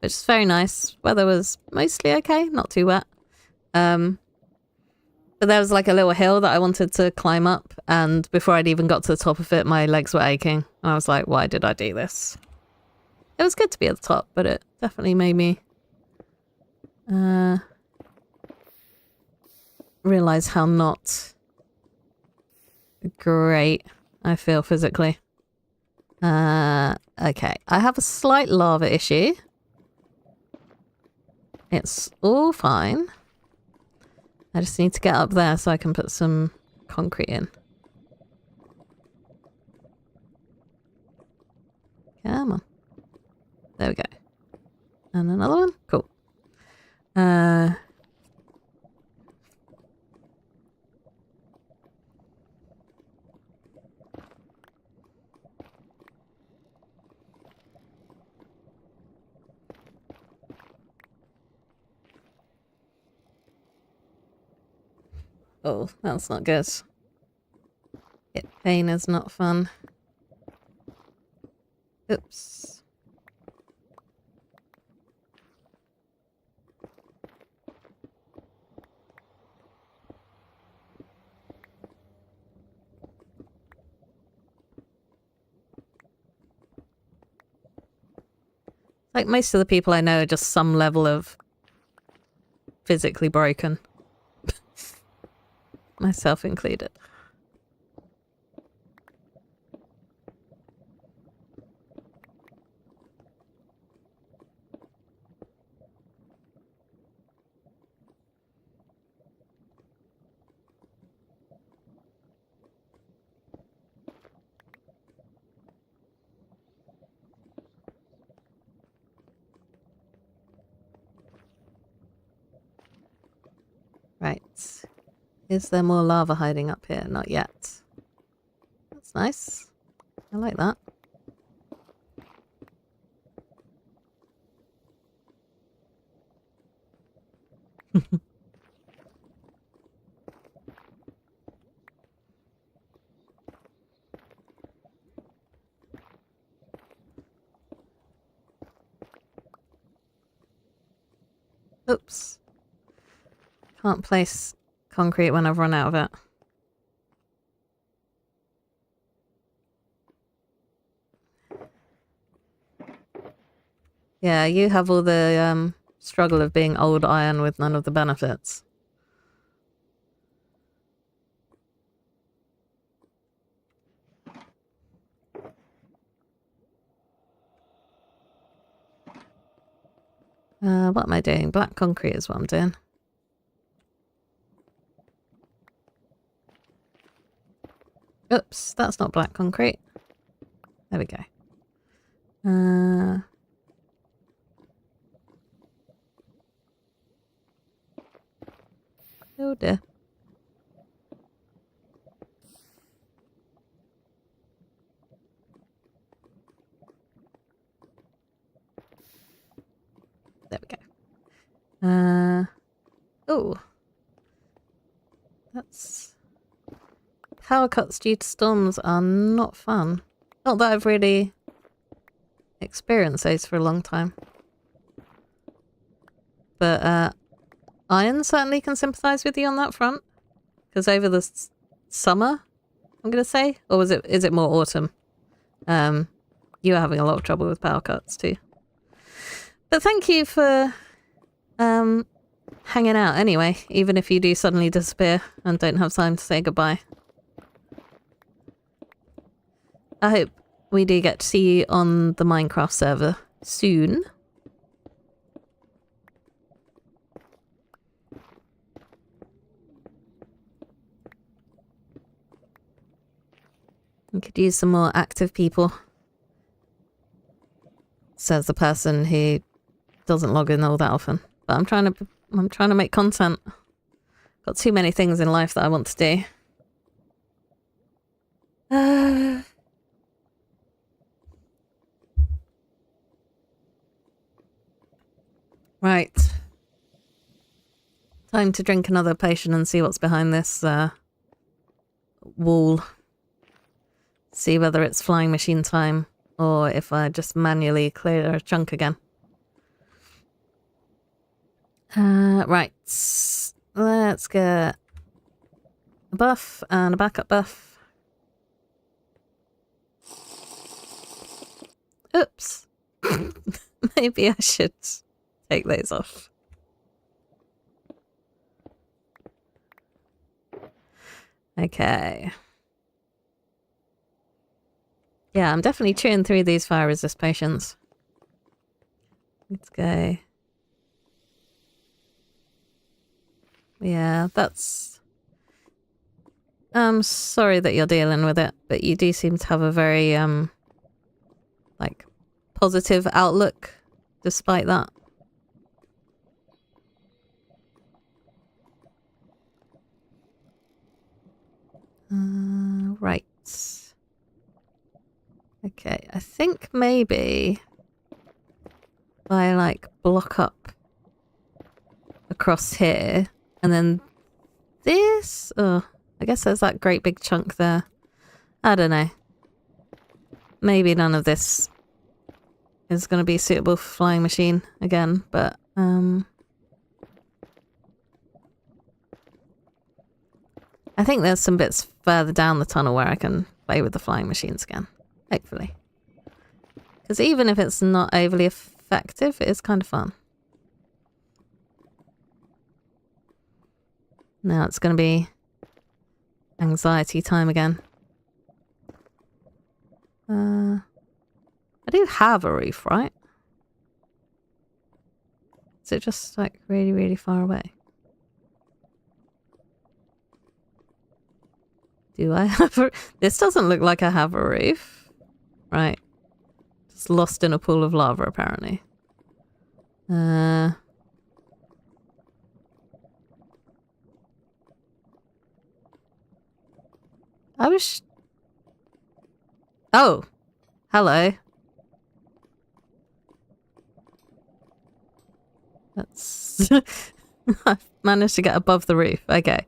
Speaker 1: which is very nice. Weather was mostly okay, not too wet. But there was like a little hill that I wanted to climb up, and before I'd even got to the top of it, my legs were aching. And I was like, why did I do this? It was good to be at the top, but it definitely made me realize how not great I feel physically. Okay. I have a slight lava issue. It's all fine. I just need to get up there so I can put some concrete in. Come on. There we go. And another one? Cool. Oh, that's not good. Hit pain is not fun. Oops. Like most of the people I know are just some level of physically broken. Myself included. Right. Is there more lava hiding up here? Not yet. That's nice. I like that. Oops. Can't place concrete when I've run out of it. Yeah, you have all the struggle of being old iron with none of the benefits. What am I doing? Black concrete is what I'm doing. Oops, that's not black concrete. There we go. Oh dear. There we go. Oh. That's... Power cuts due to storms are not fun. Not that I've really experienced those for a long time. But, iron certainly can sympathise with you on that front. Because over the summer, I'm going to say? Or is it more autumn? You were having a lot of trouble with power cuts too. But thank you for hanging out anyway, even if you do suddenly disappear and don't have time to say goodbye. I hope we do get to see you on the Minecraft server soon. We could use some more active people. Says the person who doesn't log in all that often. But I'm trying to make content. Got too many things in life that I want to do. Right. Time to drink another potion and see what's behind this wall. See whether it's flying machine time or if I just manually clear a chunk again. Right. Let's get a buff and a backup buff. Oops. Maybe I should take those off. Okay. Yeah, I'm definitely chewing through these fire resist potions. Let's go. Yeah, that's... I'm sorry that you're dealing with it, but you do seem to have a very, like, positive outlook despite that. Right. Okay, I think maybe if I, like, block up across here and then this? Oh, I guess there's that great big chunk there. I don't know. Maybe none of this is going to be suitable for flying machine again, but I think there's some bits further down the tunnel where I can play with the flying machines again. Hopefully. Because even if it's not overly effective, it is kind of fun. Now it's going to be anxiety time again. I do have a roof, right? Is it just like really, really far away? Do I have a... This doesn't look like I have a roof. Right. Just lost in a pool of lava, apparently. I was... Oh! Hello. That's... I've managed to get above the roof. Okay.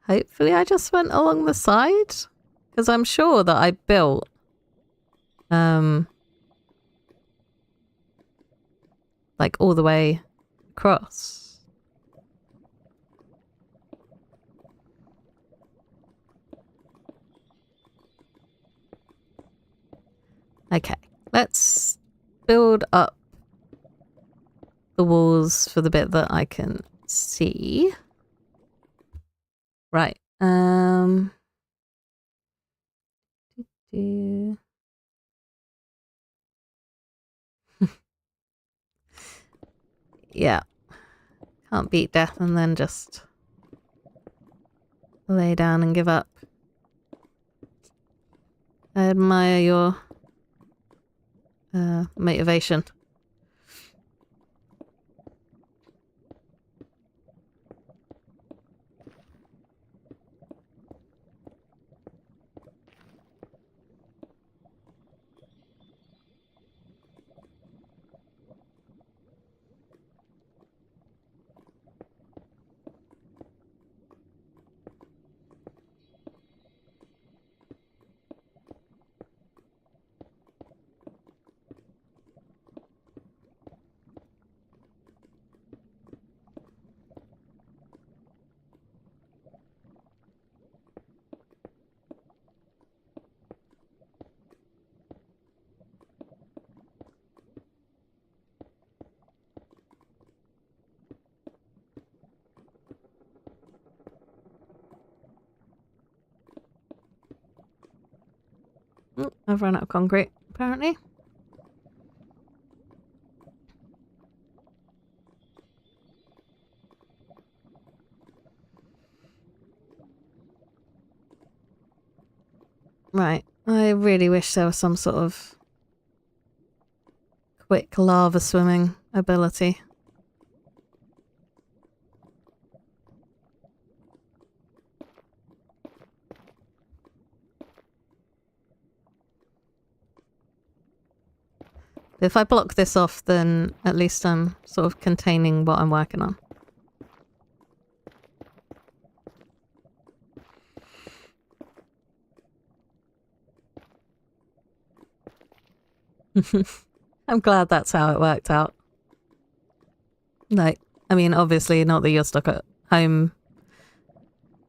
Speaker 1: Hopefully I just went along the side. Because I'm sure that I built... like all the way across. Okay, let's build up the walls for the bit that I can see. Right. Yeah. Can't beat death and then just lay down and give up. I admire your motivation. I've run out of concrete, apparently. Right. I really wish there was some sort of quick lava swimming ability. If I block this off, then at least I'm sort of containing what I'm working on. I'm glad that's how it worked out. Like, I mean, obviously not that you're stuck at home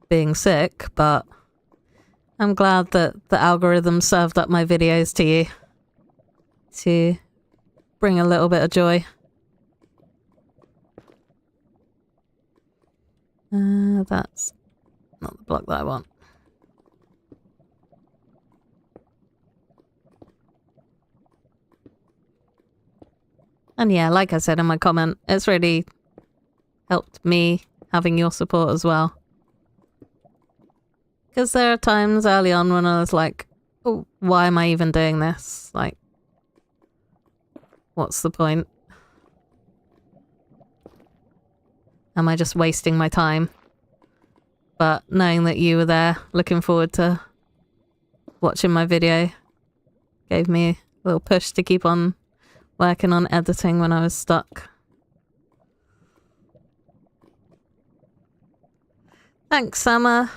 Speaker 1: being sick, but I'm glad that the algorithm served up my videos to you to bring a little bit of joy. That's not the block that I want. And yeah, like I said in my comment, it's really helped me having your support as well. Because there are times early on when I was like, oh, why am I even doing this? Like, what's the point? Am I just wasting my time? But knowing that you were there, looking forward to watching my video, gave me a little push to keep on working on editing when I was stuck. Thanks, Summer.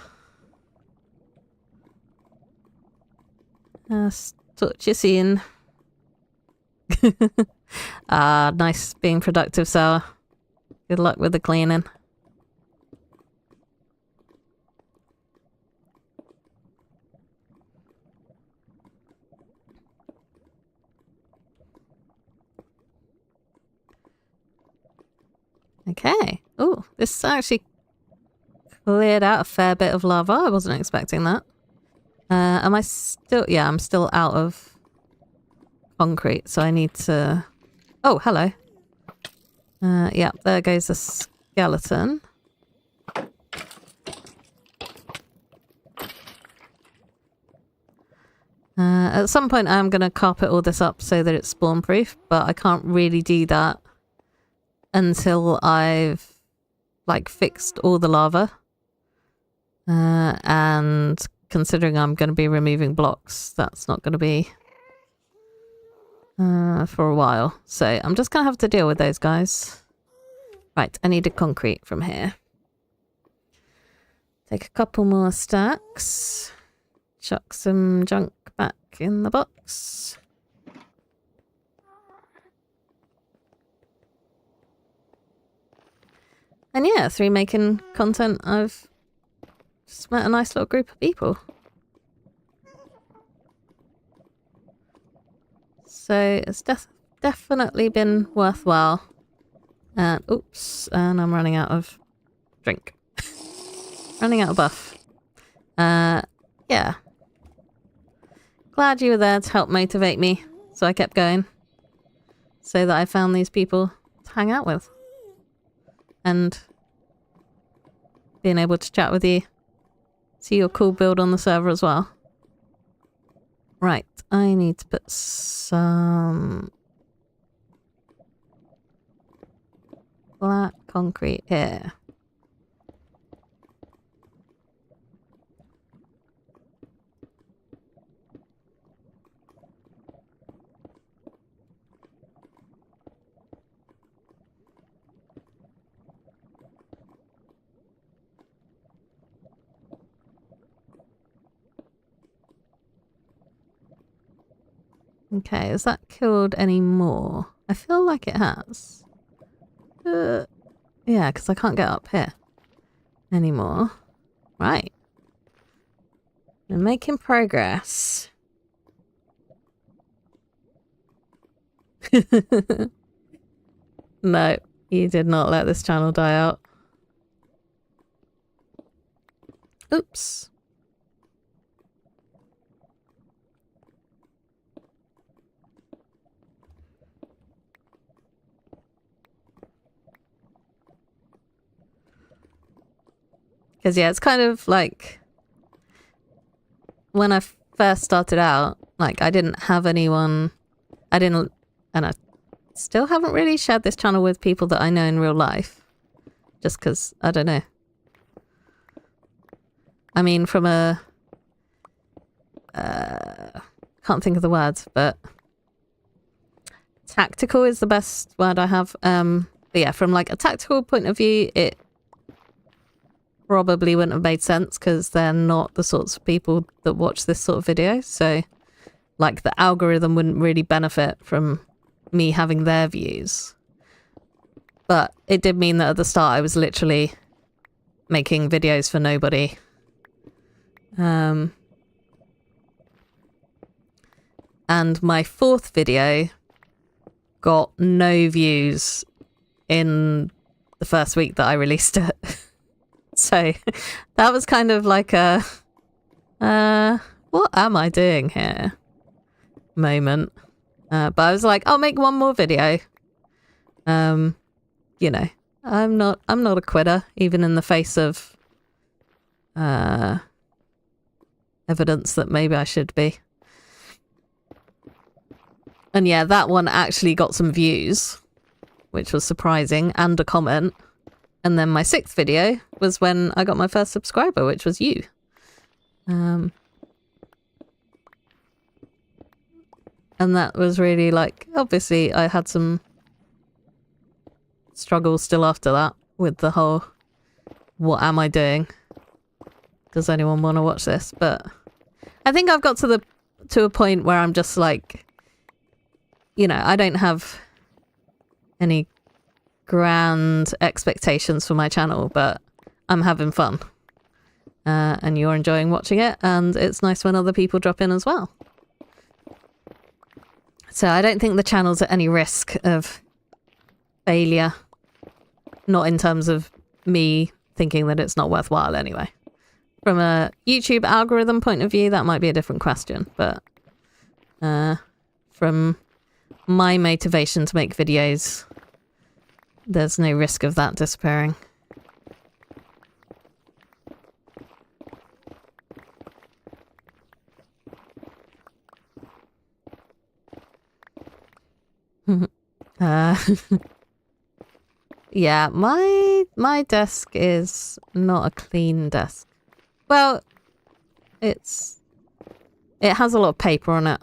Speaker 1: Talk to you soon. Nice being productive, Sarah. Good luck with the cleaning. Okay. Oh, this actually cleared out a fair bit of lava. I wasn't expecting that. Am I still... Yeah, I'm still out of concrete, so I need to... Oh, hello. Yeah, there goes the skeleton. At some point I'm going to carpet all this up so that it's spawn proof, but I can't really do that until I've like fixed all the lava. And considering I'm going to be removing blocks, that's not going to be for a while. So I'm just going to have to deal with those guys. Right, I need a concrete from here. Take a couple more stacks. Chuck some junk back in the box. And yeah, through making content, I've just met a nice little group of people. So it's definitely been worthwhile. And oops, and I'm running out of drink. Running out of buff. Yeah. Glad you were there to help motivate me, so I kept going. So that I found these people to hang out with. And being able to chat with you. See your cool build on the server as well. Right, I need to put some flat concrete here. Okay, has that killed any more? I feel like it has. Yeah, because I can't get up here anymore. Right. We're making progress. No, you did not let this channel die out. Oops. Because yeah, it's kind of like when I first started out, like I didn't have anyone, and I still haven't really shared this channel with people that I know in real life. Just because, I don't know. I mean, from a, can't think of the words, but tactical is the best word I have. But yeah, from like a tactical point of view, it probably wouldn't have made sense because they're not the sorts of people that watch this sort of video. So like the algorithm wouldn't really benefit from me having their views. But it did mean that at the start I was literally making videos for nobody. And my fourth video got no views in the first week that I released it. So that was kind of like a, what am I doing here moment. But I was like, I'll make one more video. You know, I'm not a quitter, even in the face of evidence that maybe I should be. And yeah, that one actually got some views, which was surprising, and a comment. And then my sixth video was when I got my first subscriber, which was you. And that was really like, obviously I had some struggles still after that with the whole, what am I doing does anyone want to watch this? But I think I've got to a point where I'm just like, you know, I don't have any grand expectations for my channel, but I'm having fun. And you're enjoying watching it, and it's nice when other people drop in as well. So I don't think the channel's at any risk of failure. Not in terms of me thinking that it's not worthwhile anyway. From a YouTube algorithm point of view, that might be a different question, but from my motivation to make videos, there's no risk of that disappearing. Yeah, my desk is not a clean desk. Well, it has a lot of paper on it,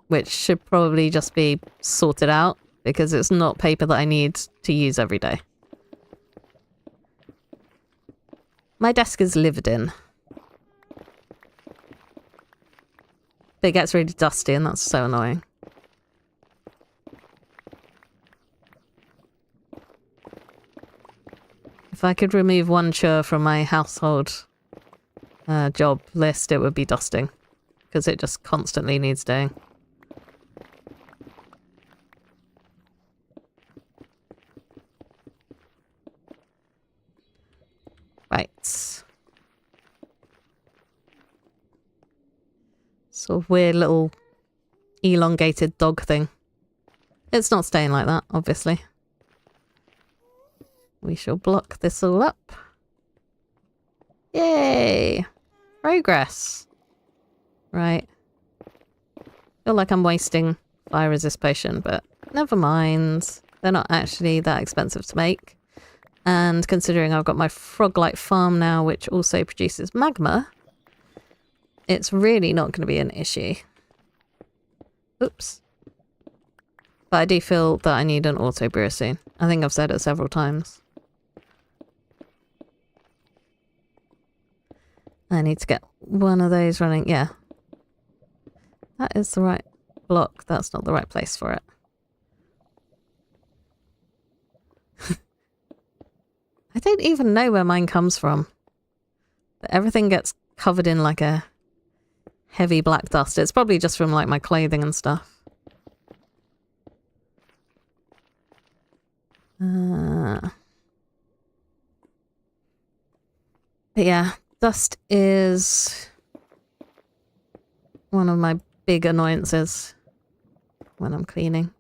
Speaker 1: which should probably just be sorted out because it's not paper that I need to use every day. My desk is lived in. But it gets really dusty and that's so annoying. If I could remove one chore from my household job list, it would be dusting. Because it just constantly needs doing. Right. Sort of weird little elongated dog thing. It's not staying like that, obviously. We shall block this all up. Yay! Progress. Right. Feel like I'm wasting fire resist potion, but never mind. They're not actually that expensive to make. And considering I've got my frog-like farm now, which also produces magma, it's really not going to be an issue. Oops. But I do feel that I need an auto brewer soon. I think I've said it several times. I need to get one of those running. Yeah. That is the right block. That's not the right place for it. I don't even know where mine comes from. But everything gets covered in like a heavy black dust. It's probably just from like my clothing and stuff. But yeah, dust is one of my big annoyances when I'm cleaning.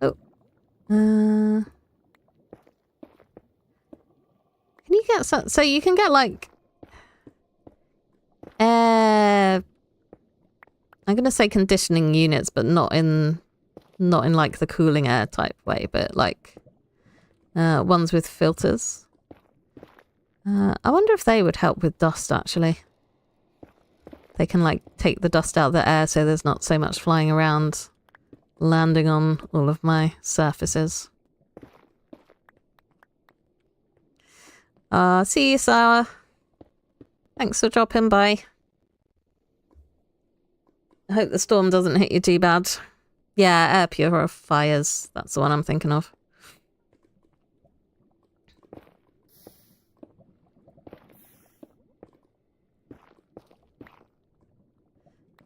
Speaker 1: Oh. Can you get some? So you can get like air. I'm gonna say conditioning units, but not in like the cooling air type way, but like ones with filters. I wonder if they would help with dust actually. They can like take the dust out of the air so there's not so much flying around, landing on all of my surfaces. See you, Sarah. Thanks for dropping by. I hope the storm doesn't hit you too bad. Yeah, air purifiers. That's the one I'm thinking of.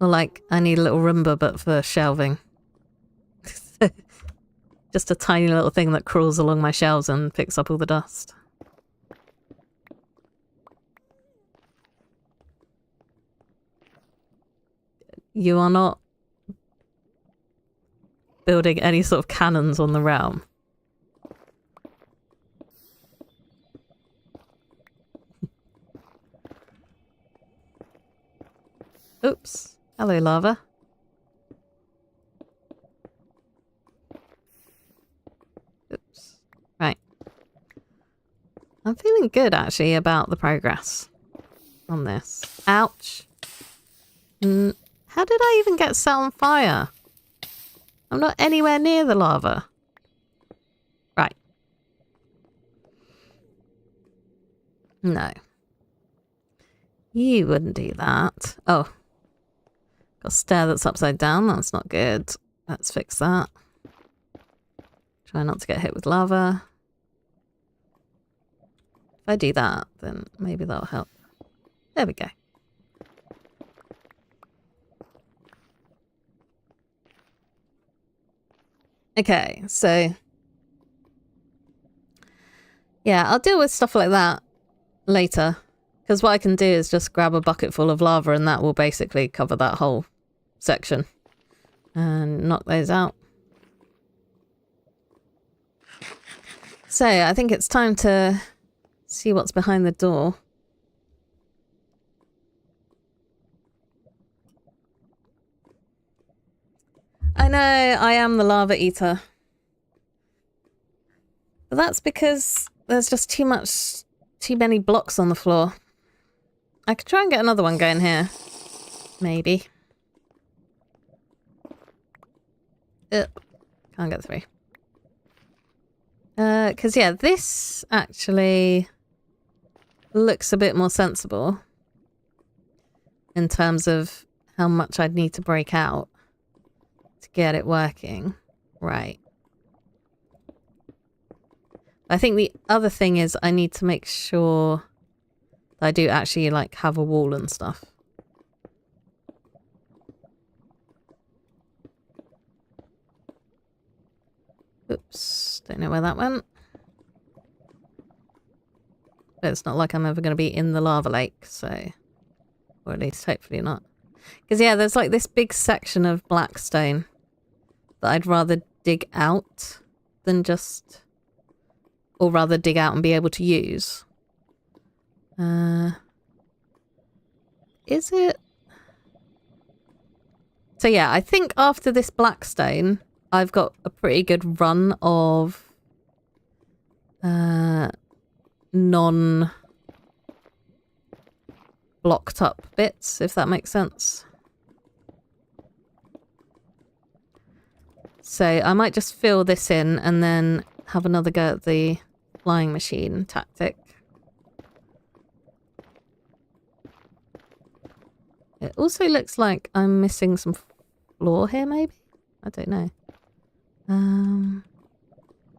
Speaker 1: Or like, I need a little Roomba, but for shelving. Just a tiny little thing that crawls along my shelves and picks up all the dust. You are not building any sort of cannons on the realm. Oops. Hello, lava. Oops. Right. I'm feeling good, actually, about the progress on this. Ouch. How did I even get set on fire? I'm not anywhere near the lava. Right. No. You wouldn't do that. Oh. Got a stair that's upside down. That's not good. Let's fix that. Try not to get hit with lava. If I do that, then maybe that'll help. There we go. Okay, so... yeah, I'll deal with stuff like that later. Because what I can do is just grab a bucket full of lava and that will basically cover that whole section. And knock those out. So, I think it's time to see what's behind the door. I know, I am the lava eater. But that's because there's just too many blocks on the floor. I could try and get another one going here. Maybe. Can't get through. Because yeah, this actually looks a bit more sensible in terms of how much I'd need to break out to get it working. Right. I think the other thing is I need to make sure that I do actually like have a wall and stuff. Oops, don't know where that went. But it's not like I'm ever going to be in the lava lake, so... or at least hopefully not. Because yeah, there's like this big section of black stone that I'd rather dig out than just... or rather dig out and be able to use. Is it? So yeah, I think after this black stone, I've got a pretty good run of non-blocked up bits, if that makes sense. So I might just fill this in and then have another go at the flying machine tactic. It also looks like I'm missing some floor here, maybe? I don't know.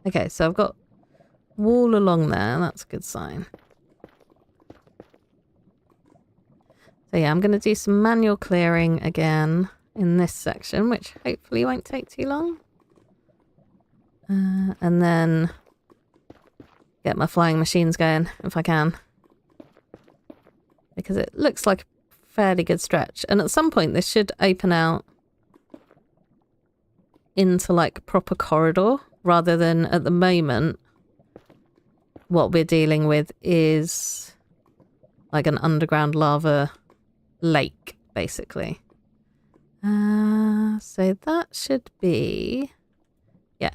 Speaker 1: Okay, so I've got wall along there. That's a good sign. So yeah, I'm going to do some manual clearing again in this section, which hopefully won't take too long. And then get my flying machines going if I can. Because it looks like a fairly good stretch. And at some point this should open out into like proper corridor rather than at the moment what we're dealing with is like an underground lava lake basically. So that should be, yeah,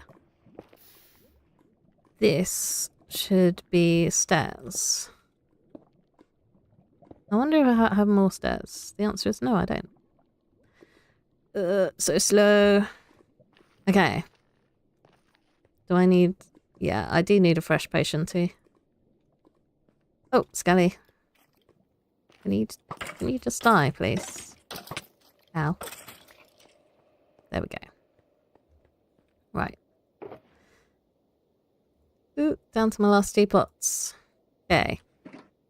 Speaker 1: this should be stairs. I wonder if I have more stairs. The answer is no, I don't. So slow. Okay. Do I need... yeah, I do need a fresh potion too. Oh, Skelly. Can you just die, please? Ow. There we go. Right. Ooh, down to my last 2 pots. Okay.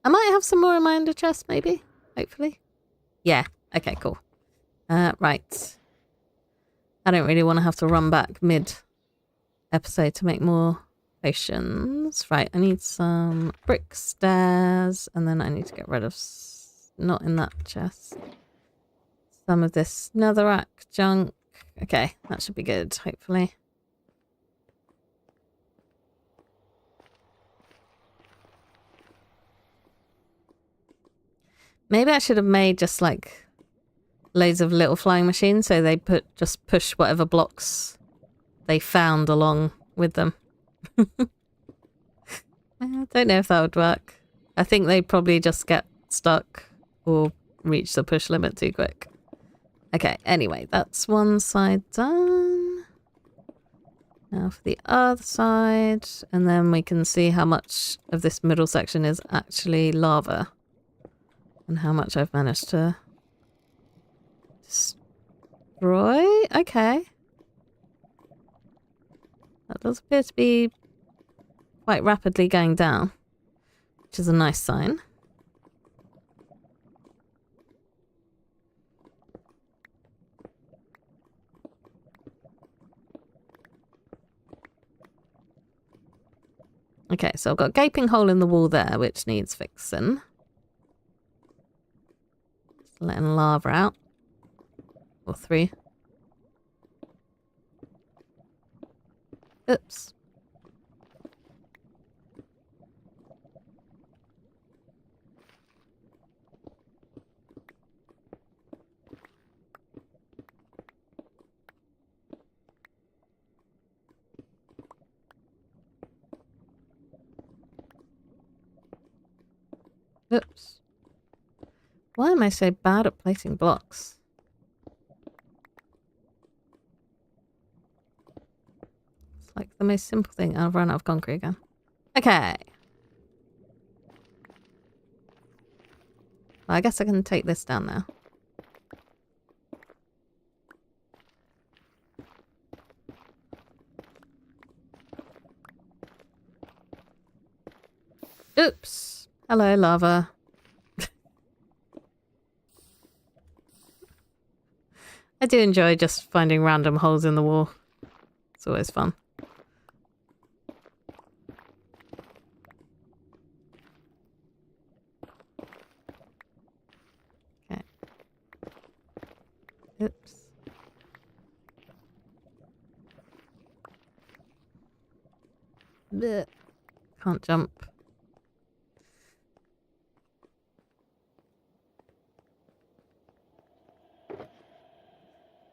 Speaker 1: I might have some more in my ender chest, maybe? Hopefully. Yeah. Okay, cool. Right. I don't really want to have to run back mid-episode to make more potions. Right, I need some brick stairs, and then I need to get rid of... not in that chest. Some of this netherrack junk. Okay, that should be good, hopefully. Maybe I should have made just like loads of little flying machines so they just push whatever blocks they found along with them. I don't know if that would work. I think they'd probably just get stuck or reach the push limit too quick. Okay, anyway, that's one side done. Now for the other side, and then we can see how much of this middle section is actually lava. And how much I've managed to destroy. Okay. That does appear to be quite rapidly going down, which is a nice sign. Okay, so I've got a gaping hole in the wall there, which needs fixing. Just letting lava out. Or 3. Oops. Oops. Why am I so bad at placing blocks? It's like the most simple thing. I've run out of concrete again. Okay. Well, I guess I can take this down now. Oops. Hello, lava. I do enjoy just finding random holes in the wall. It's always fun. Okay. Oops. Blech. Can't jump.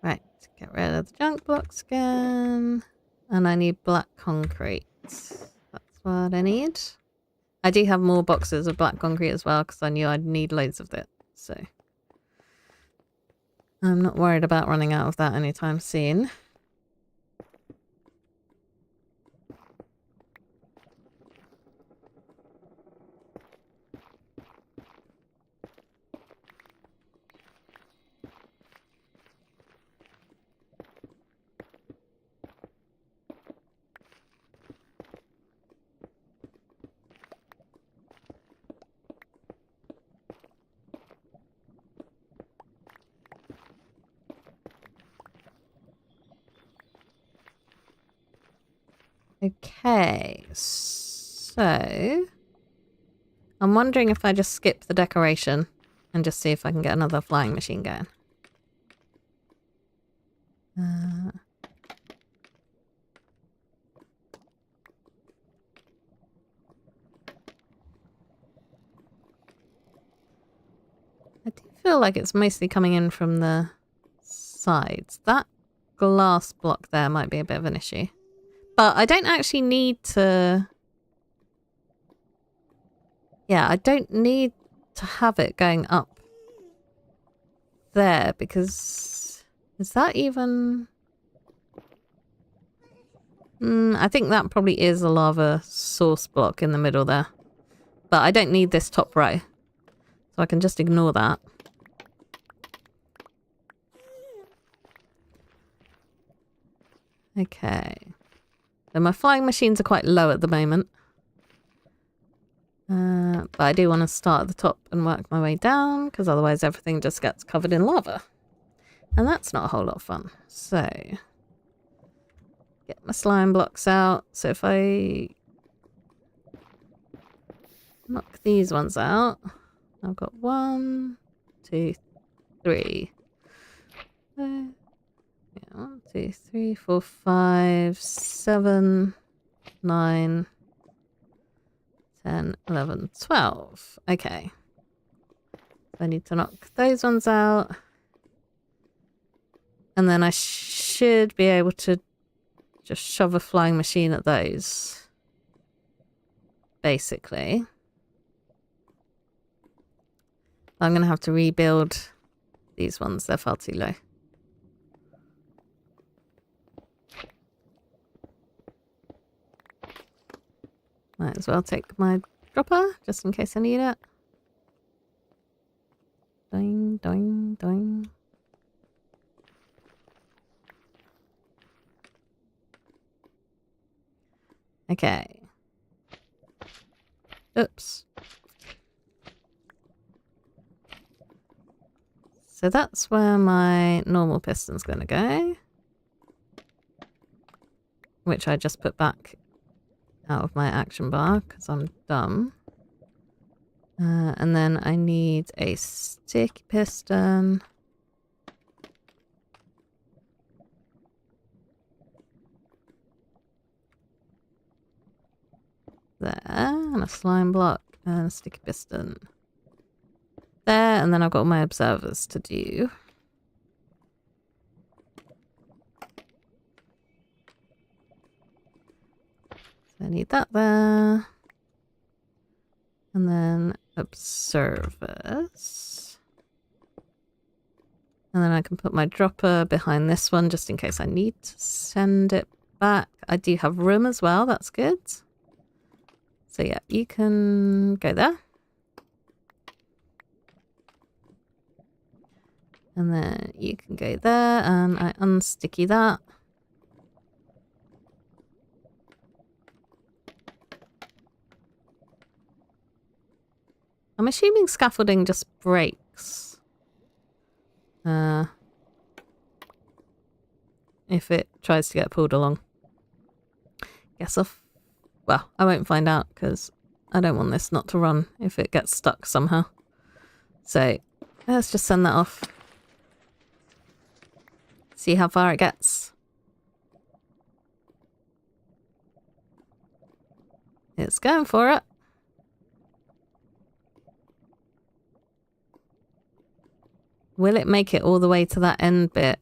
Speaker 1: Right, get rid of the junk blocks again. And I need black concrete. That's what I need. I do have more boxes of black concrete as well because I knew I'd need loads of it. So I'm not worried about running out of that anytime soon. Okay, so I'm wondering if I just skip the decoration and just see if I can get another flying machine going. I do feel like it's mostly coming in from the sides. That glass block there might be a bit of an issue. But I don't actually need to... Yeah, I don't need to have it going up there because... Is that even... I think that probably is a lava source block in the middle there. But I don't need this top row. So I can just ignore that. Okay. So my flying machines are quite low at the moment. But I do want to start at the top and work my way down because otherwise everything just gets covered in lava. And that's not a whole lot of fun. So, get my slime blocks out. So if I knock these ones out, I've got 1, 2, 3. Yeah, 1, 2, 3, 4, 5, 7, 9, 10, 11, 12. Okay. So I need to knock those ones out. And then I should be able to just shove a flying machine at those. Basically. I'm going to have to rebuild these ones. They're far too low. Might as well take my dropper, just in case I need it. Doing, doing, doing. Okay. Oops. So that's where my normal piston's going to go. Which I just put back out of my action bar because I'm dumb. And then I need a sticky piston. There, and a slime block and a sticky piston. There, and then I've got my observers to do. So I need that there. And then observers. And then I can put my dropper behind this one just in case I need to send it back. I do have room as well, that's good. So yeah, you can go there. And then you can go there, and I unsticky that. I'm assuming scaffolding just breaks. If it tries to get pulled along. Guess off. Well, I won't find out because I don't want this not to run if it gets stuck somehow. So let's just send that off. See how far it gets. It's going for it. Will it make it all the way to that end bit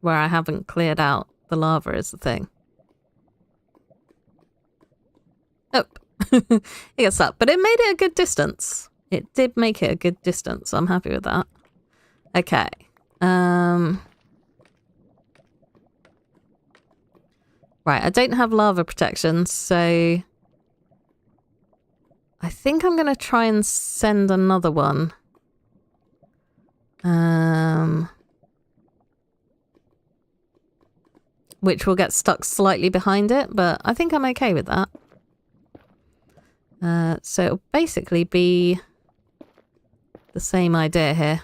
Speaker 1: where I haven't cleared out the lava is the thing? Oh, it gets up. But it made it a good distance. It did make it a good distance. I'm happy with that. Okay. Right, I don't have lava protection, so I think I'm going to try and send another one. Which will get stuck slightly behind it, but I think I'm okay with that. So it'll basically be the same idea here.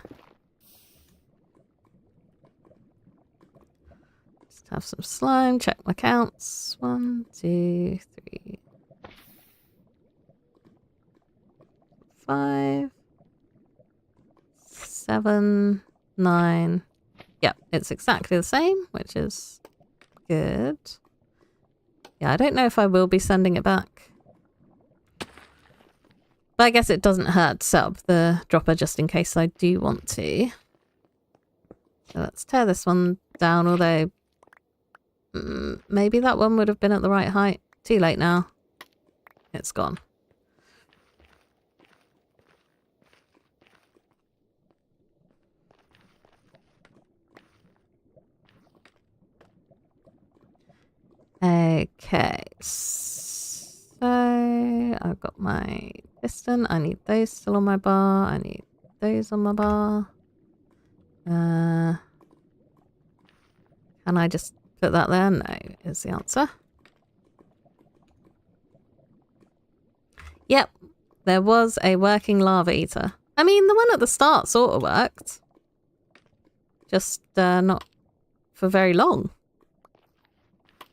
Speaker 1: Just have some slime, check my counts. 1, 2, 3, 5, 7, 9. Yep, it's exactly the same, which is good. Yeah, I don't know if I will be sending it back. But I guess it doesn't hurt to set up the dropper just in case I do want to. So let's tear this one down, although maybe that one would have been at the right height. Too late now. It's gone. Okay, so I've got my piston. I need those still on my bar. I need those on my bar. Can I just put that there? No, is the answer. Yep, there was a working lava eater. I mean, the one at the start sort of worked. Just not for very long.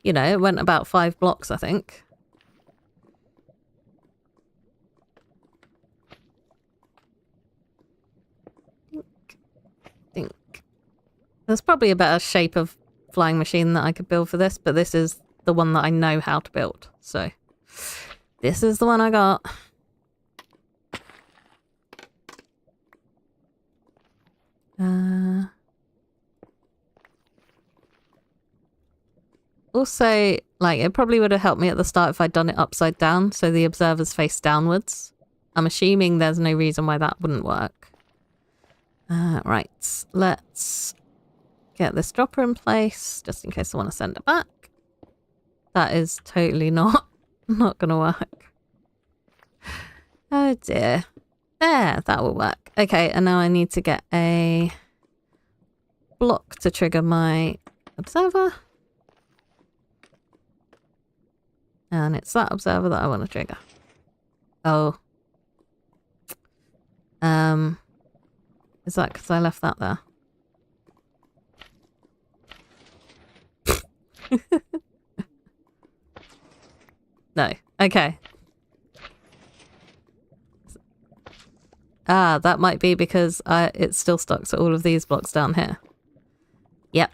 Speaker 1: You know, it went about 5 blocks, I think. Think. There's probably a better shape of flying machine that I could build for this, but this is the one that I know how to build. So, this is the one I got. Also, like, it probably would have helped me at the start if I'd done it upside down, so the observers face downwards. I'm assuming there's no reason why that wouldn't work. Right, let's get this dropper in place, just in case I want to send it back. That is totally not gonna work. Oh dear. There, that will work. Okay, and now I need to get a block to trigger my observer. And it's that observer that I want to trigger. Oh. Is that because I left that there? No. Okay. Ah, that might be because it's still stuck to all of these blocks down here. Yep.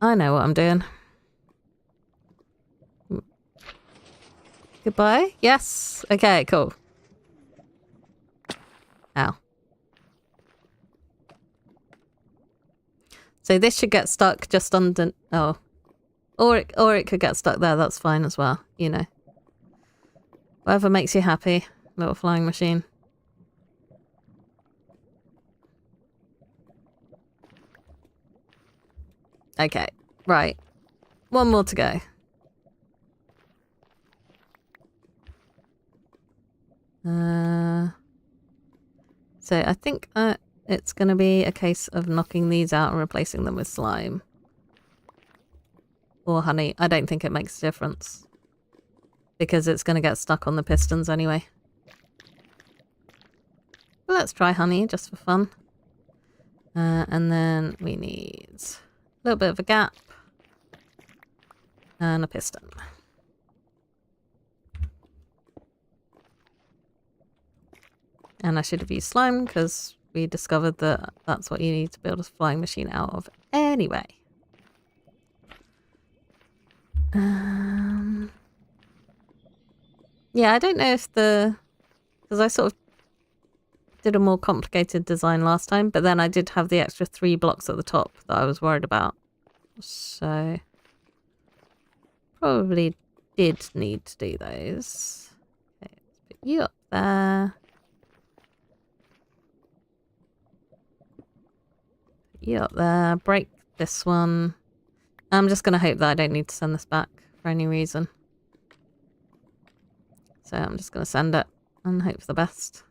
Speaker 1: I know what I'm doing. Goodbye? Yes. Okay, cool. Ow. So this should get stuck just under... Oh. Or it could get stuck there. That's fine as well. You know. Whatever makes you happy. Little flying machine. Okay. Right. One more to go. So I think it's going to be a case of knocking these out and replacing them with slime. Or honey. I don't think it makes a difference. Because it's going to get stuck on the pistons anyway. Well, let's try honey just for fun. And then we need a little bit of a gap. And a piston. And I should have used slime because we discovered that that's what you need to build a flying machine out of anyway. Yeah, I don't know if because I sort of did a more complicated design last time, but then I did have the extra 3 blocks at the top that I was worried about. So probably did need to do those. Okay, let's put you up there. You up there, break this one. I'm just going to hope that I don't need to send this back for any reason. So I'm just going to send it and hope for the best.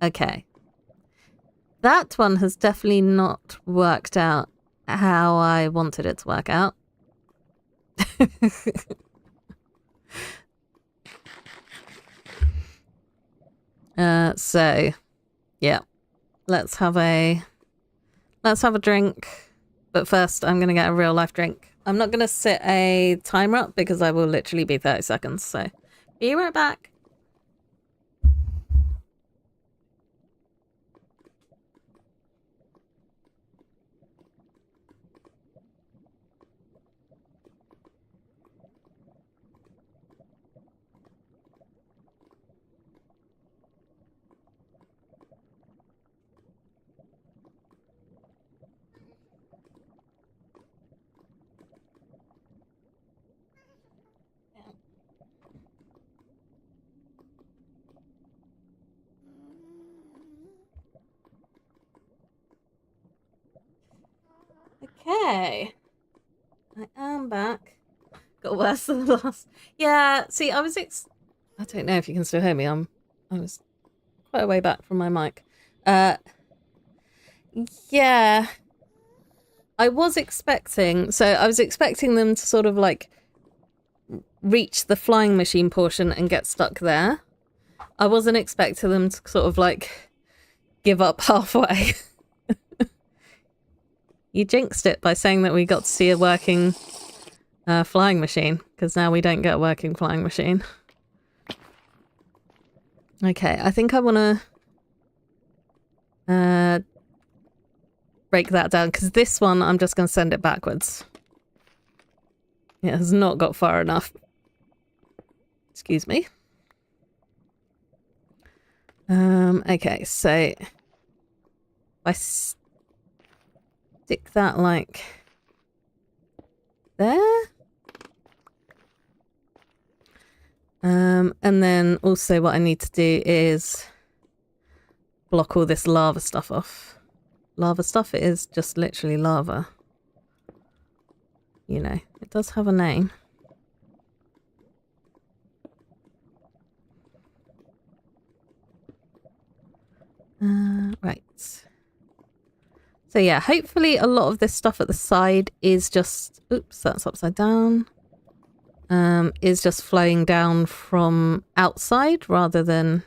Speaker 1: Okay. That one has definitely not worked out how I wanted it to work out. So yeah, let's have a drink, but first I'm gonna get a real life drink. I'm not gonna set a timer up because I will literally be 30 seconds, so be right back. Okay, I am back. Got worse than the last. Yeah, see, I don't know if you can still hear me. I was quite a way back from my mic. Yeah, I was expecting them to sort of like reach the flying machine portion and get stuck there. I wasn't expecting them to sort of like give up halfway. You jinxed it by saying that we got to see a working flying machine, because now we don't get a working flying machine. Okay, I think I want to break that down, because this one I'm just going to send it backwards. It has not got far enough. Excuse me. Okay, so if I stick that like there. And then also what I need to do is block all this lava stuff off. Lava stuff, it is just literally lava. You know, it does have a name. Right. So yeah, hopefully a lot of this stuff at the side is just... Oops, that's upside down. Is just flowing down from outside rather than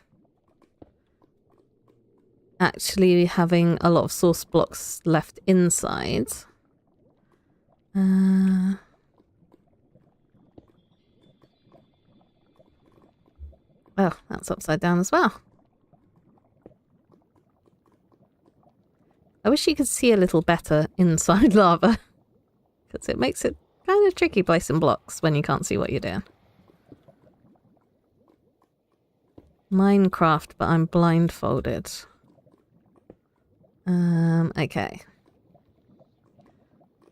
Speaker 1: actually having a lot of source blocks left inside. Oh, that's upside down as well. I wish you could see a little better inside lava, because it makes it kind of tricky placing blocks when you can't see what you're doing. Minecraft, but I'm blindfolded. Okay.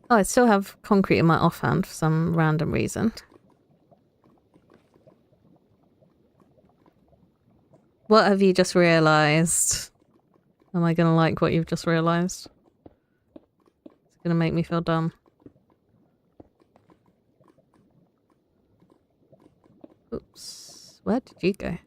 Speaker 1: Oh, I still have concrete in my offhand for some random reason. What have you just realised? Am I gonna like what you've just realised? It's gonna make me feel dumb. Oops. Where did you go?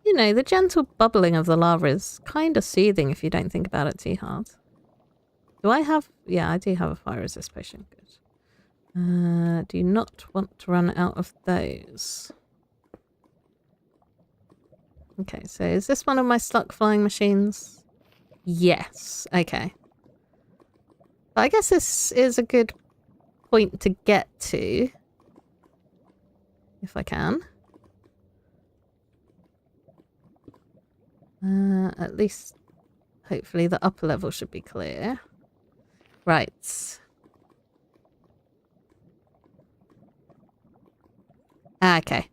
Speaker 1: You know, the gentle bubbling of the lava is kind of soothing if you don't think about it too hard. Do I have... Yeah, I do have a fire resist potion. Good. Do not want to run out of those. Okay, so is this one of my stuck flying machines? Yes. Okay. But I guess this is a good point to get to. If I can. At least, hopefully the upper level should be clear. Right. Okay.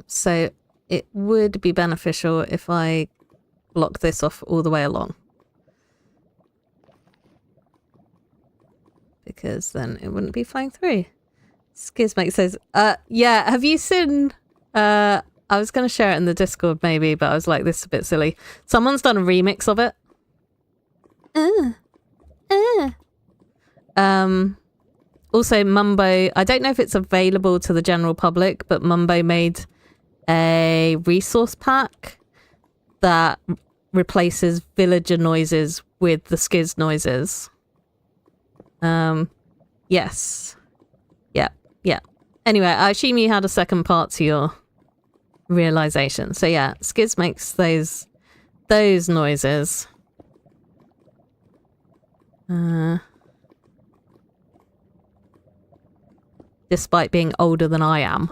Speaker 1: So it would be beneficial if I block this off all the way along. Because then it wouldn't be flying through. Skizmake says, yeah, have you seen, I was going to share it in the Discord maybe, but I was like, this is a bit silly. Someone's done a remix of it. Also Mumbo, I don't know if it's available to the general public, but Mumbo made a resource pack that replaces villager noises with the Skiz noises. Yes. Yeah. Anyway, I assume you had a second part to your realization. So yeah, Skiz makes those noises. Despite being older than I am.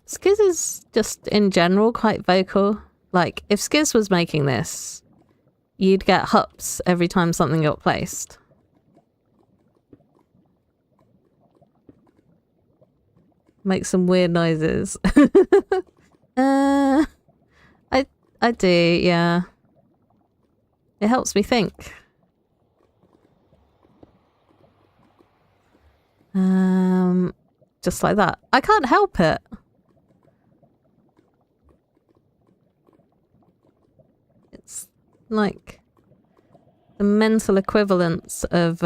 Speaker 1: Skiz is just in general quite vocal. Like, if Skiz was making this, you'd get hups every time something got placed. Make some weird noises. I do, yeah. It helps me think. Just like that. I can't help it. It's like the mental equivalence of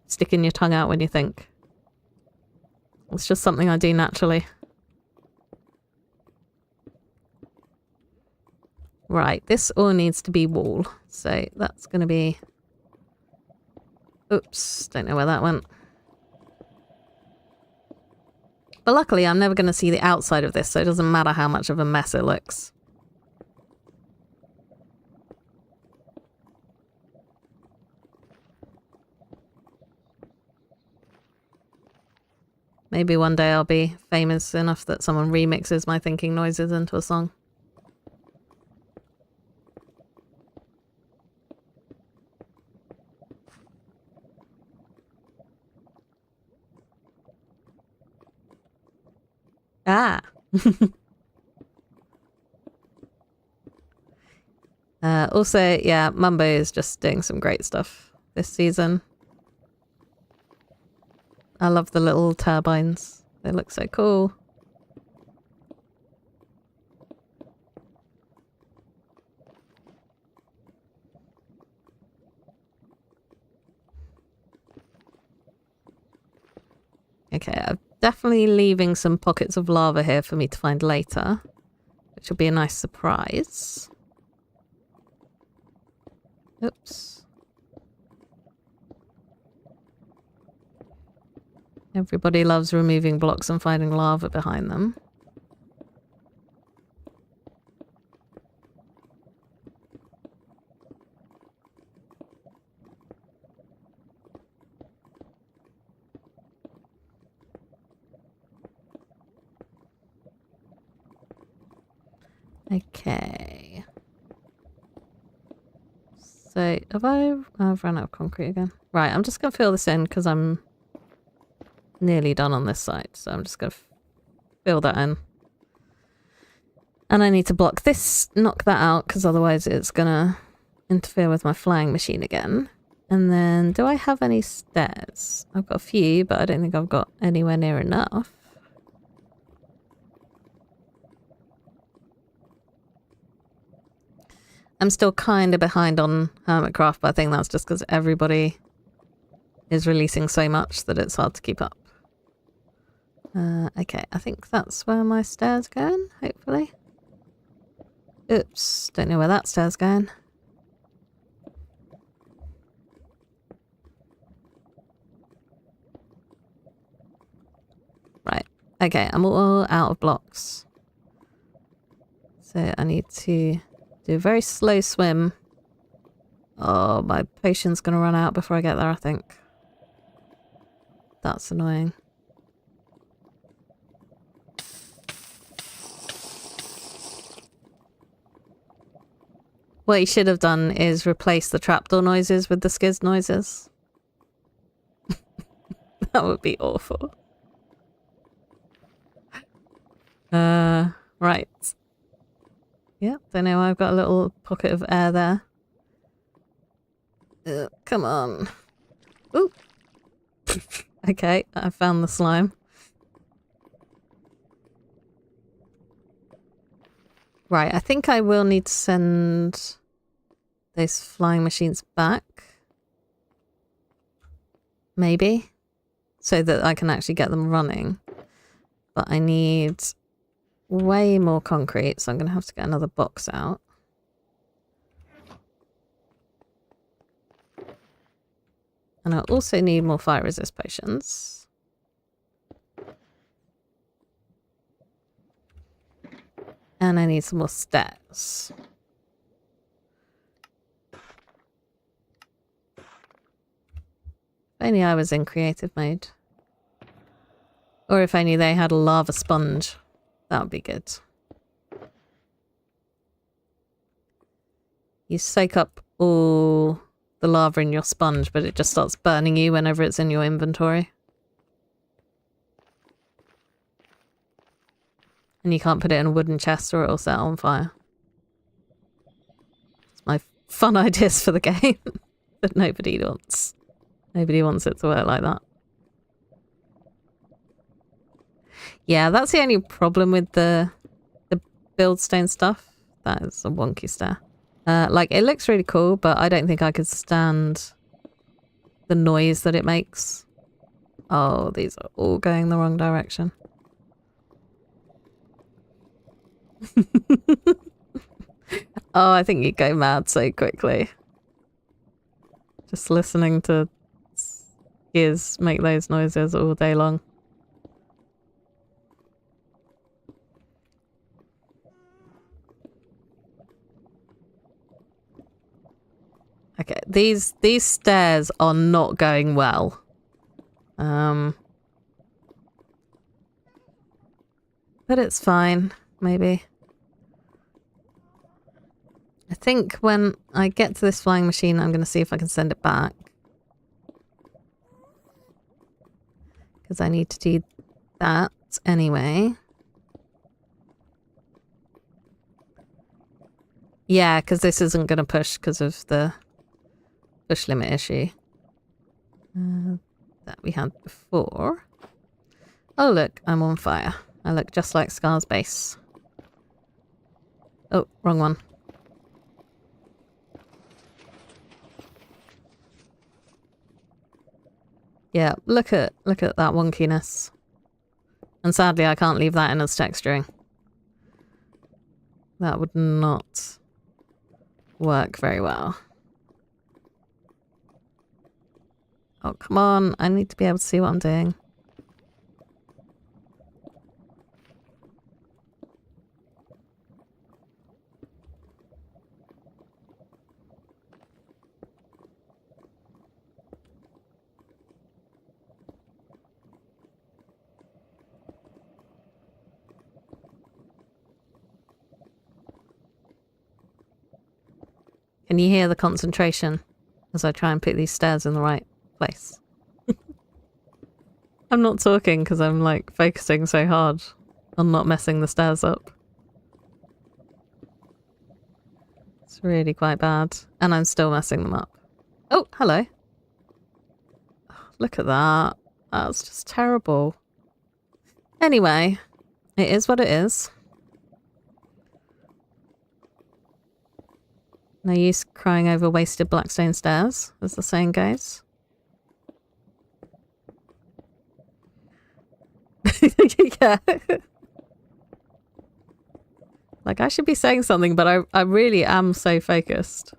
Speaker 1: sticking your tongue out when you think. It's just something I do naturally. Right, this all needs to be wall. So that's going to be... Oops, don't know where that went. But luckily I'm never going to see the outside of this, so it doesn't matter how much of a mess it looks. Maybe one day I'll be famous enough that someone remixes my thinking noises into a song. Ah. Also, yeah, Mumbo is just doing some great stuff this season. I love the little turbines. They look so cool. Okay, I'm definitely leaving some pockets of lava here for me to find later, which will be a nice surprise. Oops. Everybody loves removing blocks and finding lava behind them. Okay. So, I've run out of concrete again. Right, I'm just going to fill this in because I'm nearly done on this side. So I'm just going to fill that in. And I need to block this, knock that out, because otherwise it's going to interfere with my flying machine again. And then, do I have any stairs? I've got a few, but I don't think I've got anywhere near enough. I'm still kind of behind on Hermitcraft, but I think that's just because everybody is releasing so much that it's hard to keep up. Okay, I think that's where my stairs going, hopefully. Oops, don't know where that stair's going. Right, okay, I'm all out of blocks. So I need to do a very slow swim. Oh, my potion's gonna run out before I get there, I think. That's annoying. What you should have done is replace the trapdoor noises with the skizz noises. That would be awful. Right. Yep, don't know why I've got a little pocket of air there. Come on. Ooh. Okay, I found the slime. Right, I think I will need to send those flying machines back. Maybe. So that I can actually get them running. But I need way more concrete, so I'm going to have to get another box out. And I also need more fire resist potions. And I need some more stairs. If only I was in creative mode. Or if only they had a lava sponge. That would be good. You soak up all the lava in your sponge, but it just starts burning you whenever it's in your inventory. And you can't put it in a wooden chest or it'll set on fire. It's my fun ideas for the game that nobody wants. Nobody wants it to work like that. Yeah, that's the only problem with the buildstone stuff. That is a wonky stair. Like, it looks really cool, but I don't think I could stand the noise that it makes. Oh, these are all going the wrong direction. Oh, I think you'd go mad so quickly. Just listening to gears make those noises all day long. Okay, these stairs are not going well. But it's fine, maybe. I think when I get to this flying machine, I'm going to see if I can send it back. Because I need to do that anyway. Yeah, because this isn't going to push because of the push limit issue that we had before. Oh look, I'm on fire. I look just like Scar's base. Oh, wrong one. Yeah, look at that wonkiness. And sadly I can't leave that in as texturing. That would not work very well. Oh, come on. I need to be able to see what I'm doing. Can you hear the concentration as I try and put these stairs in the right place? I'm not talking because I'm like focusing so hard on not messing the stairs up. It's really quite bad. And I'm still messing them up. Oh, hello. Look at that. That's just terrible. Anyway, it is what it is. No use crying over wasted blackstone stairs, as the saying goes. Yeah. Like, I should be saying something, but I really am so focused.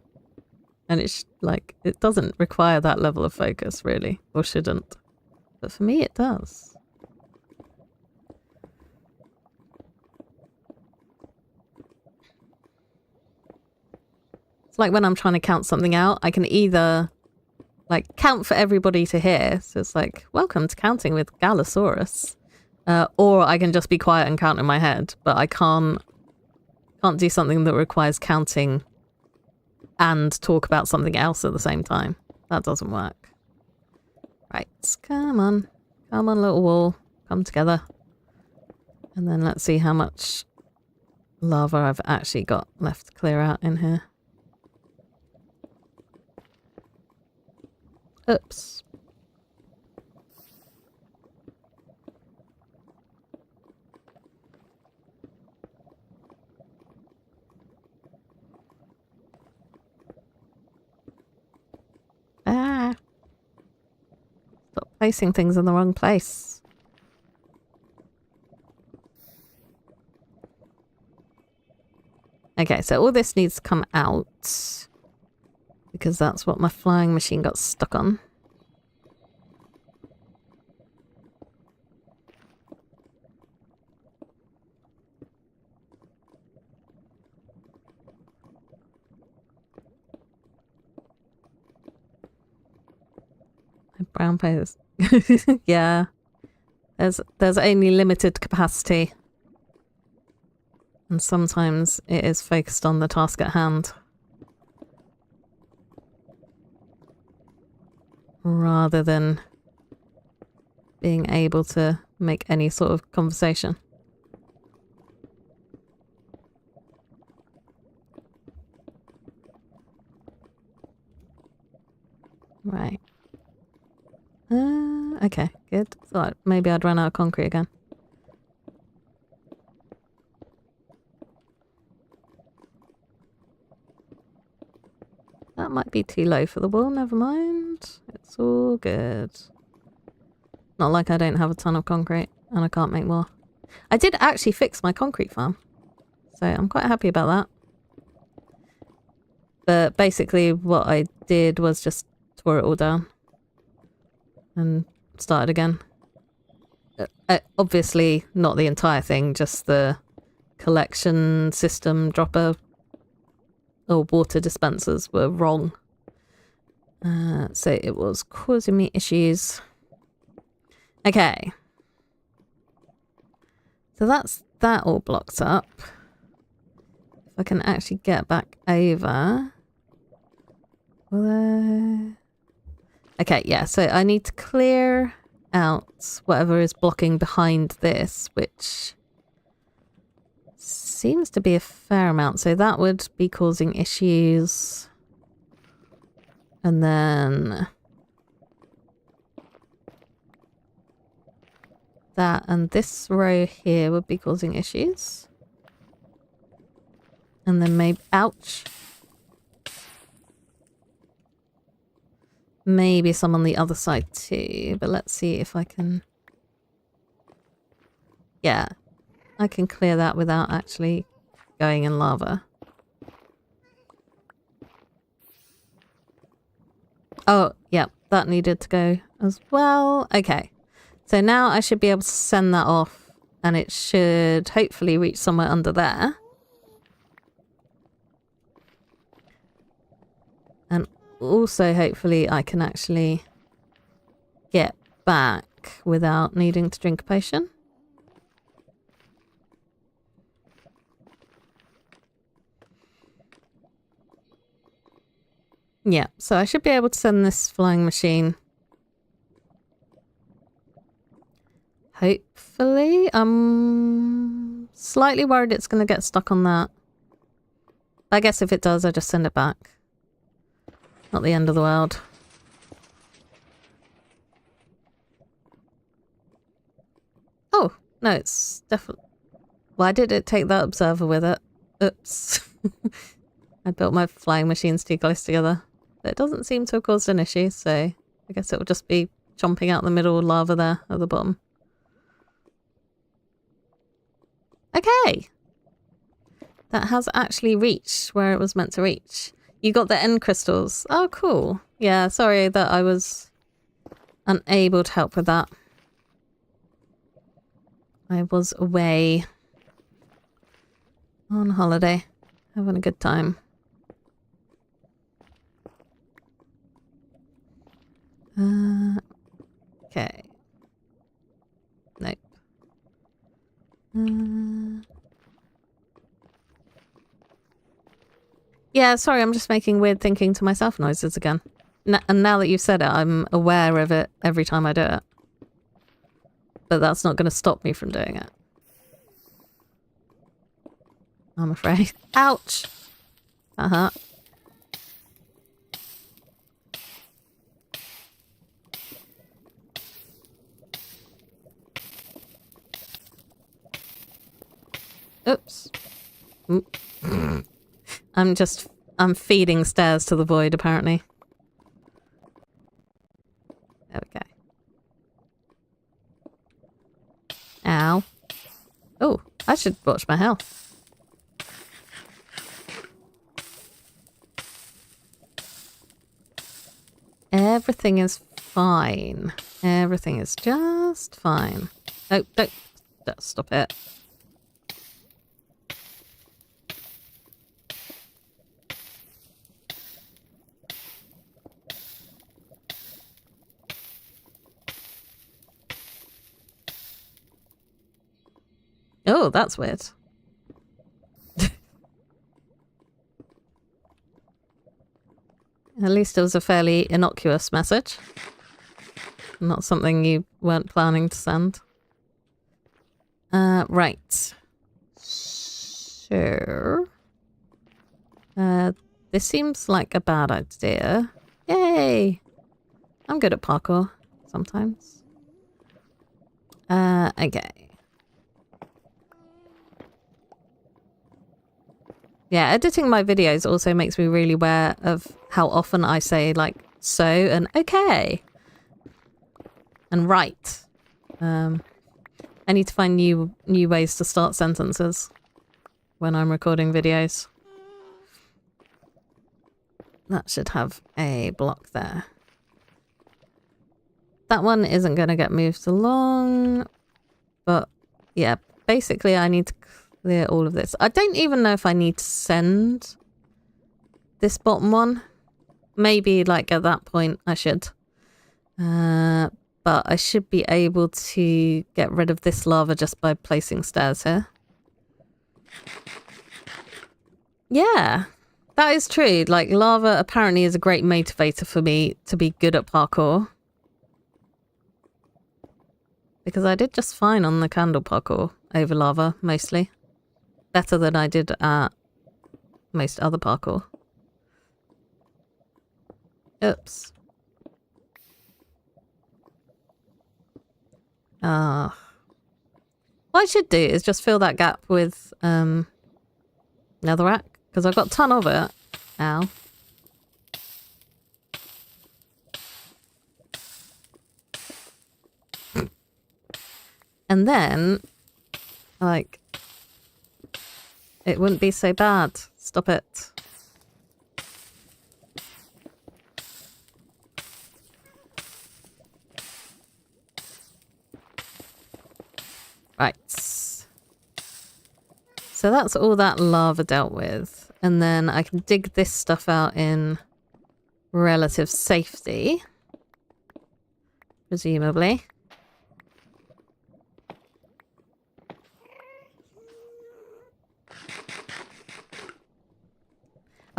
Speaker 1: And it's like, it doesn't require that level of focus, really. Or shouldn't. But for me, it does. It's like when I'm trying to count something out, I can either like count for everybody to hear. So it's like, welcome to counting with Gallosaurus. Or I can just be quiet and count in my head, but I can't do something that requires counting and talk about something else at the same time. That doesn't work. Right, come on. Come on, little wall. Come together. And then let's see how much lava I've actually got left to clear out in here. Oops. Ah. Stop placing things in the wrong place. Okay, so all this needs to come out. Because that's what my flying machine got stuck on. Brown papers. Yeah. There's only limited capacity. And sometimes it is focused on the task at hand. Rather than being able to make any sort of conversation. Right. Okay, good. Thought maybe I'd run out of concrete again. That might be too low for the wall, never mind. It's all good. Not like I don't have a ton of concrete and I can't make more. I did actually fix my concrete farm, so I'm quite happy about that. But basically what I did was just tore it all down and started again. Obviously not the entire thing, just the collection system dropper or water dispensers were wrong. So it was causing me issues. Okay. So that's that all blocked up. If I can actually get back over. Okay, yeah, so I need to clear out whatever is blocking behind this, which Seems to be a fair amount, so that would be causing issues. And then that and this row here would be causing issues. And then maybe, ouch. Maybe some on the other side too, but let's see if I can... Yeah, I can clear that without actually going in lava. Oh, yeah, that needed to go as well. Okay, so now I should be able to send that off and it should hopefully reach somewhere under there. And also hopefully I can actually get back without needing to drink a potion. Yeah, so I should be able to send this flying machine. Hopefully. I'm slightly worried it's going to get stuck on that. I guess if it does, I just send it back. Not the end of the world. Oh, no, it's definitely... Why did it take that observer with it? Oops. I built my flying machines too close together. But it doesn't seem to have caused an issue, so I guess it will just be chomping out the middle lava there at the bottom. Okay. That has actually reached where it was meant to reach. You got the end crystals. Oh, cool. Yeah, sorry that I was unable to help with that. I was away on holiday, having a good time. Okay. Nope. Yeah, sorry, I'm just making weird thinking to myself noises again. And now that you've said it, I'm aware of it every time I do it. But that's not going to stop me from doing it. I'm afraid. Ouch! Uh-huh. Oops. I'm feeding stairs to the void, apparently. There we go. Ow. Oh, I should watch my health. Everything is fine. Everything is just fine. Oh, don't stop it. Oh, that's weird. At least it was a fairly innocuous message. Not something you weren't planning to send. Right. So... this seems like a bad idea. Yay! I'm good at parkour, sometimes. Okay. Yeah, editing my videos also makes me really aware of how often I say, like, so and okay. And right. I need to find new ways to start sentences when I'm recording videos. That should have a block there. That one isn't going to get moved along. But, yeah, basically I need to clear all of this. I don't even know if I need to send this bottom one. Maybe, like, at that point I should. But I should be able to get rid of this lava just by placing stairs here. Yeah, that is true. Like, lava apparently is a great motivator for me to be good at parkour. Because I did just fine on the candle parkour over lava, mostly. better than I did at most other parkour. Oops. What I should do is just fill that gap with netherrack, because I've got a ton of it. Ow. And then, like, it wouldn't be so bad. Stop it. Right. So that's all that lava dealt with. And then I can dig this stuff out in relative safety. Presumably.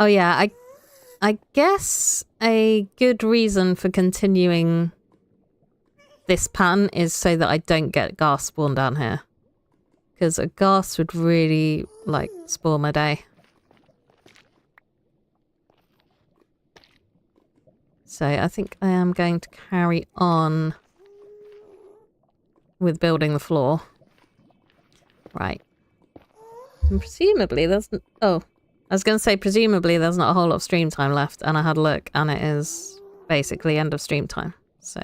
Speaker 1: Oh yeah, I guess a good reason for continuing this pattern is so that I don't get ghast spawn down here. Because a ghast would really, like, spoil my day. So I think I am going to carry on with building the floor. Right. And presumably there's... Oh, I was going to say presumably there's not a whole lot of stream time left, and I had a look and it is basically end of stream time. So...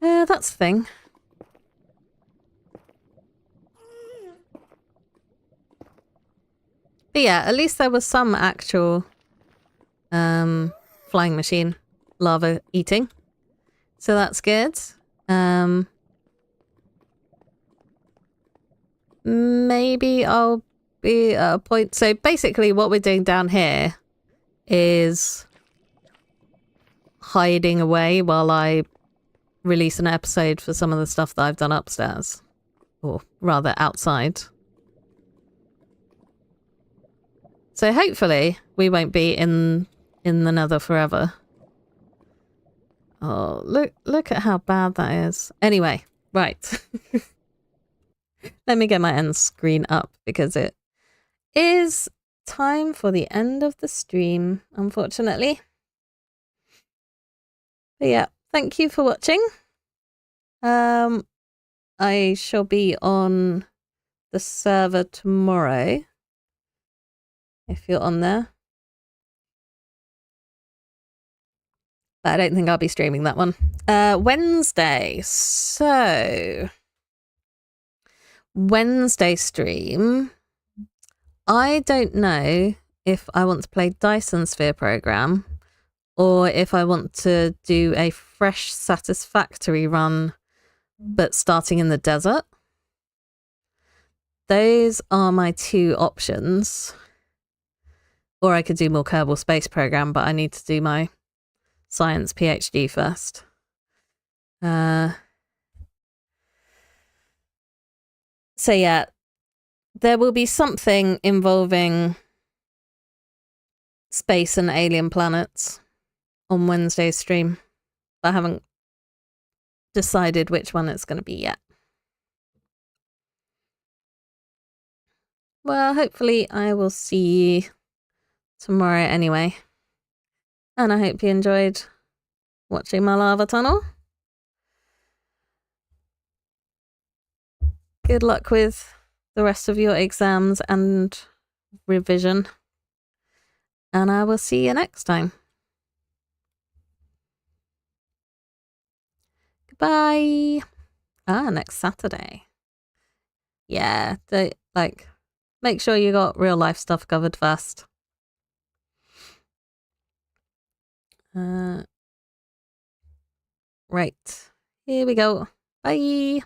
Speaker 1: that's the thing. But yeah, at least there was some actual flying machine lava eating. So that's good. Maybe I'll be at a point... So basically what we're doing down here is hiding away while I release an episode for some of the stuff that I've done upstairs. Or rather outside. So hopefully we won't be in the nether forever. Oh, look at how bad that is. Anyway, right. Let me get my end screen up because it is time for the end of the stream, unfortunately. But yeah, thank you for watching. I shall be on the server tomorrow. If you're on there. But I don't think I'll be streaming that one. Wednesday. So... Wednesday stream. I don't know if I want to play Dyson Sphere Program or if I want to do a fresh Satisfactory run but starting in the desert. Those are my two options. Or I could do more Kerbal Space Program, but I need to do my science PhD first. So yeah, there will be something involving space and alien planets on Wednesday's stream, but I haven't decided which one it's going to be yet. Well, hopefully I will see you tomorrow anyway. And I hope you enjoyed watching my lava tunnel. Good luck with the rest of your exams and revision. And I will see you next time. Goodbye. Next Saturday. Yeah, make sure you got real life stuff covered first. Right. Here we go. Bye.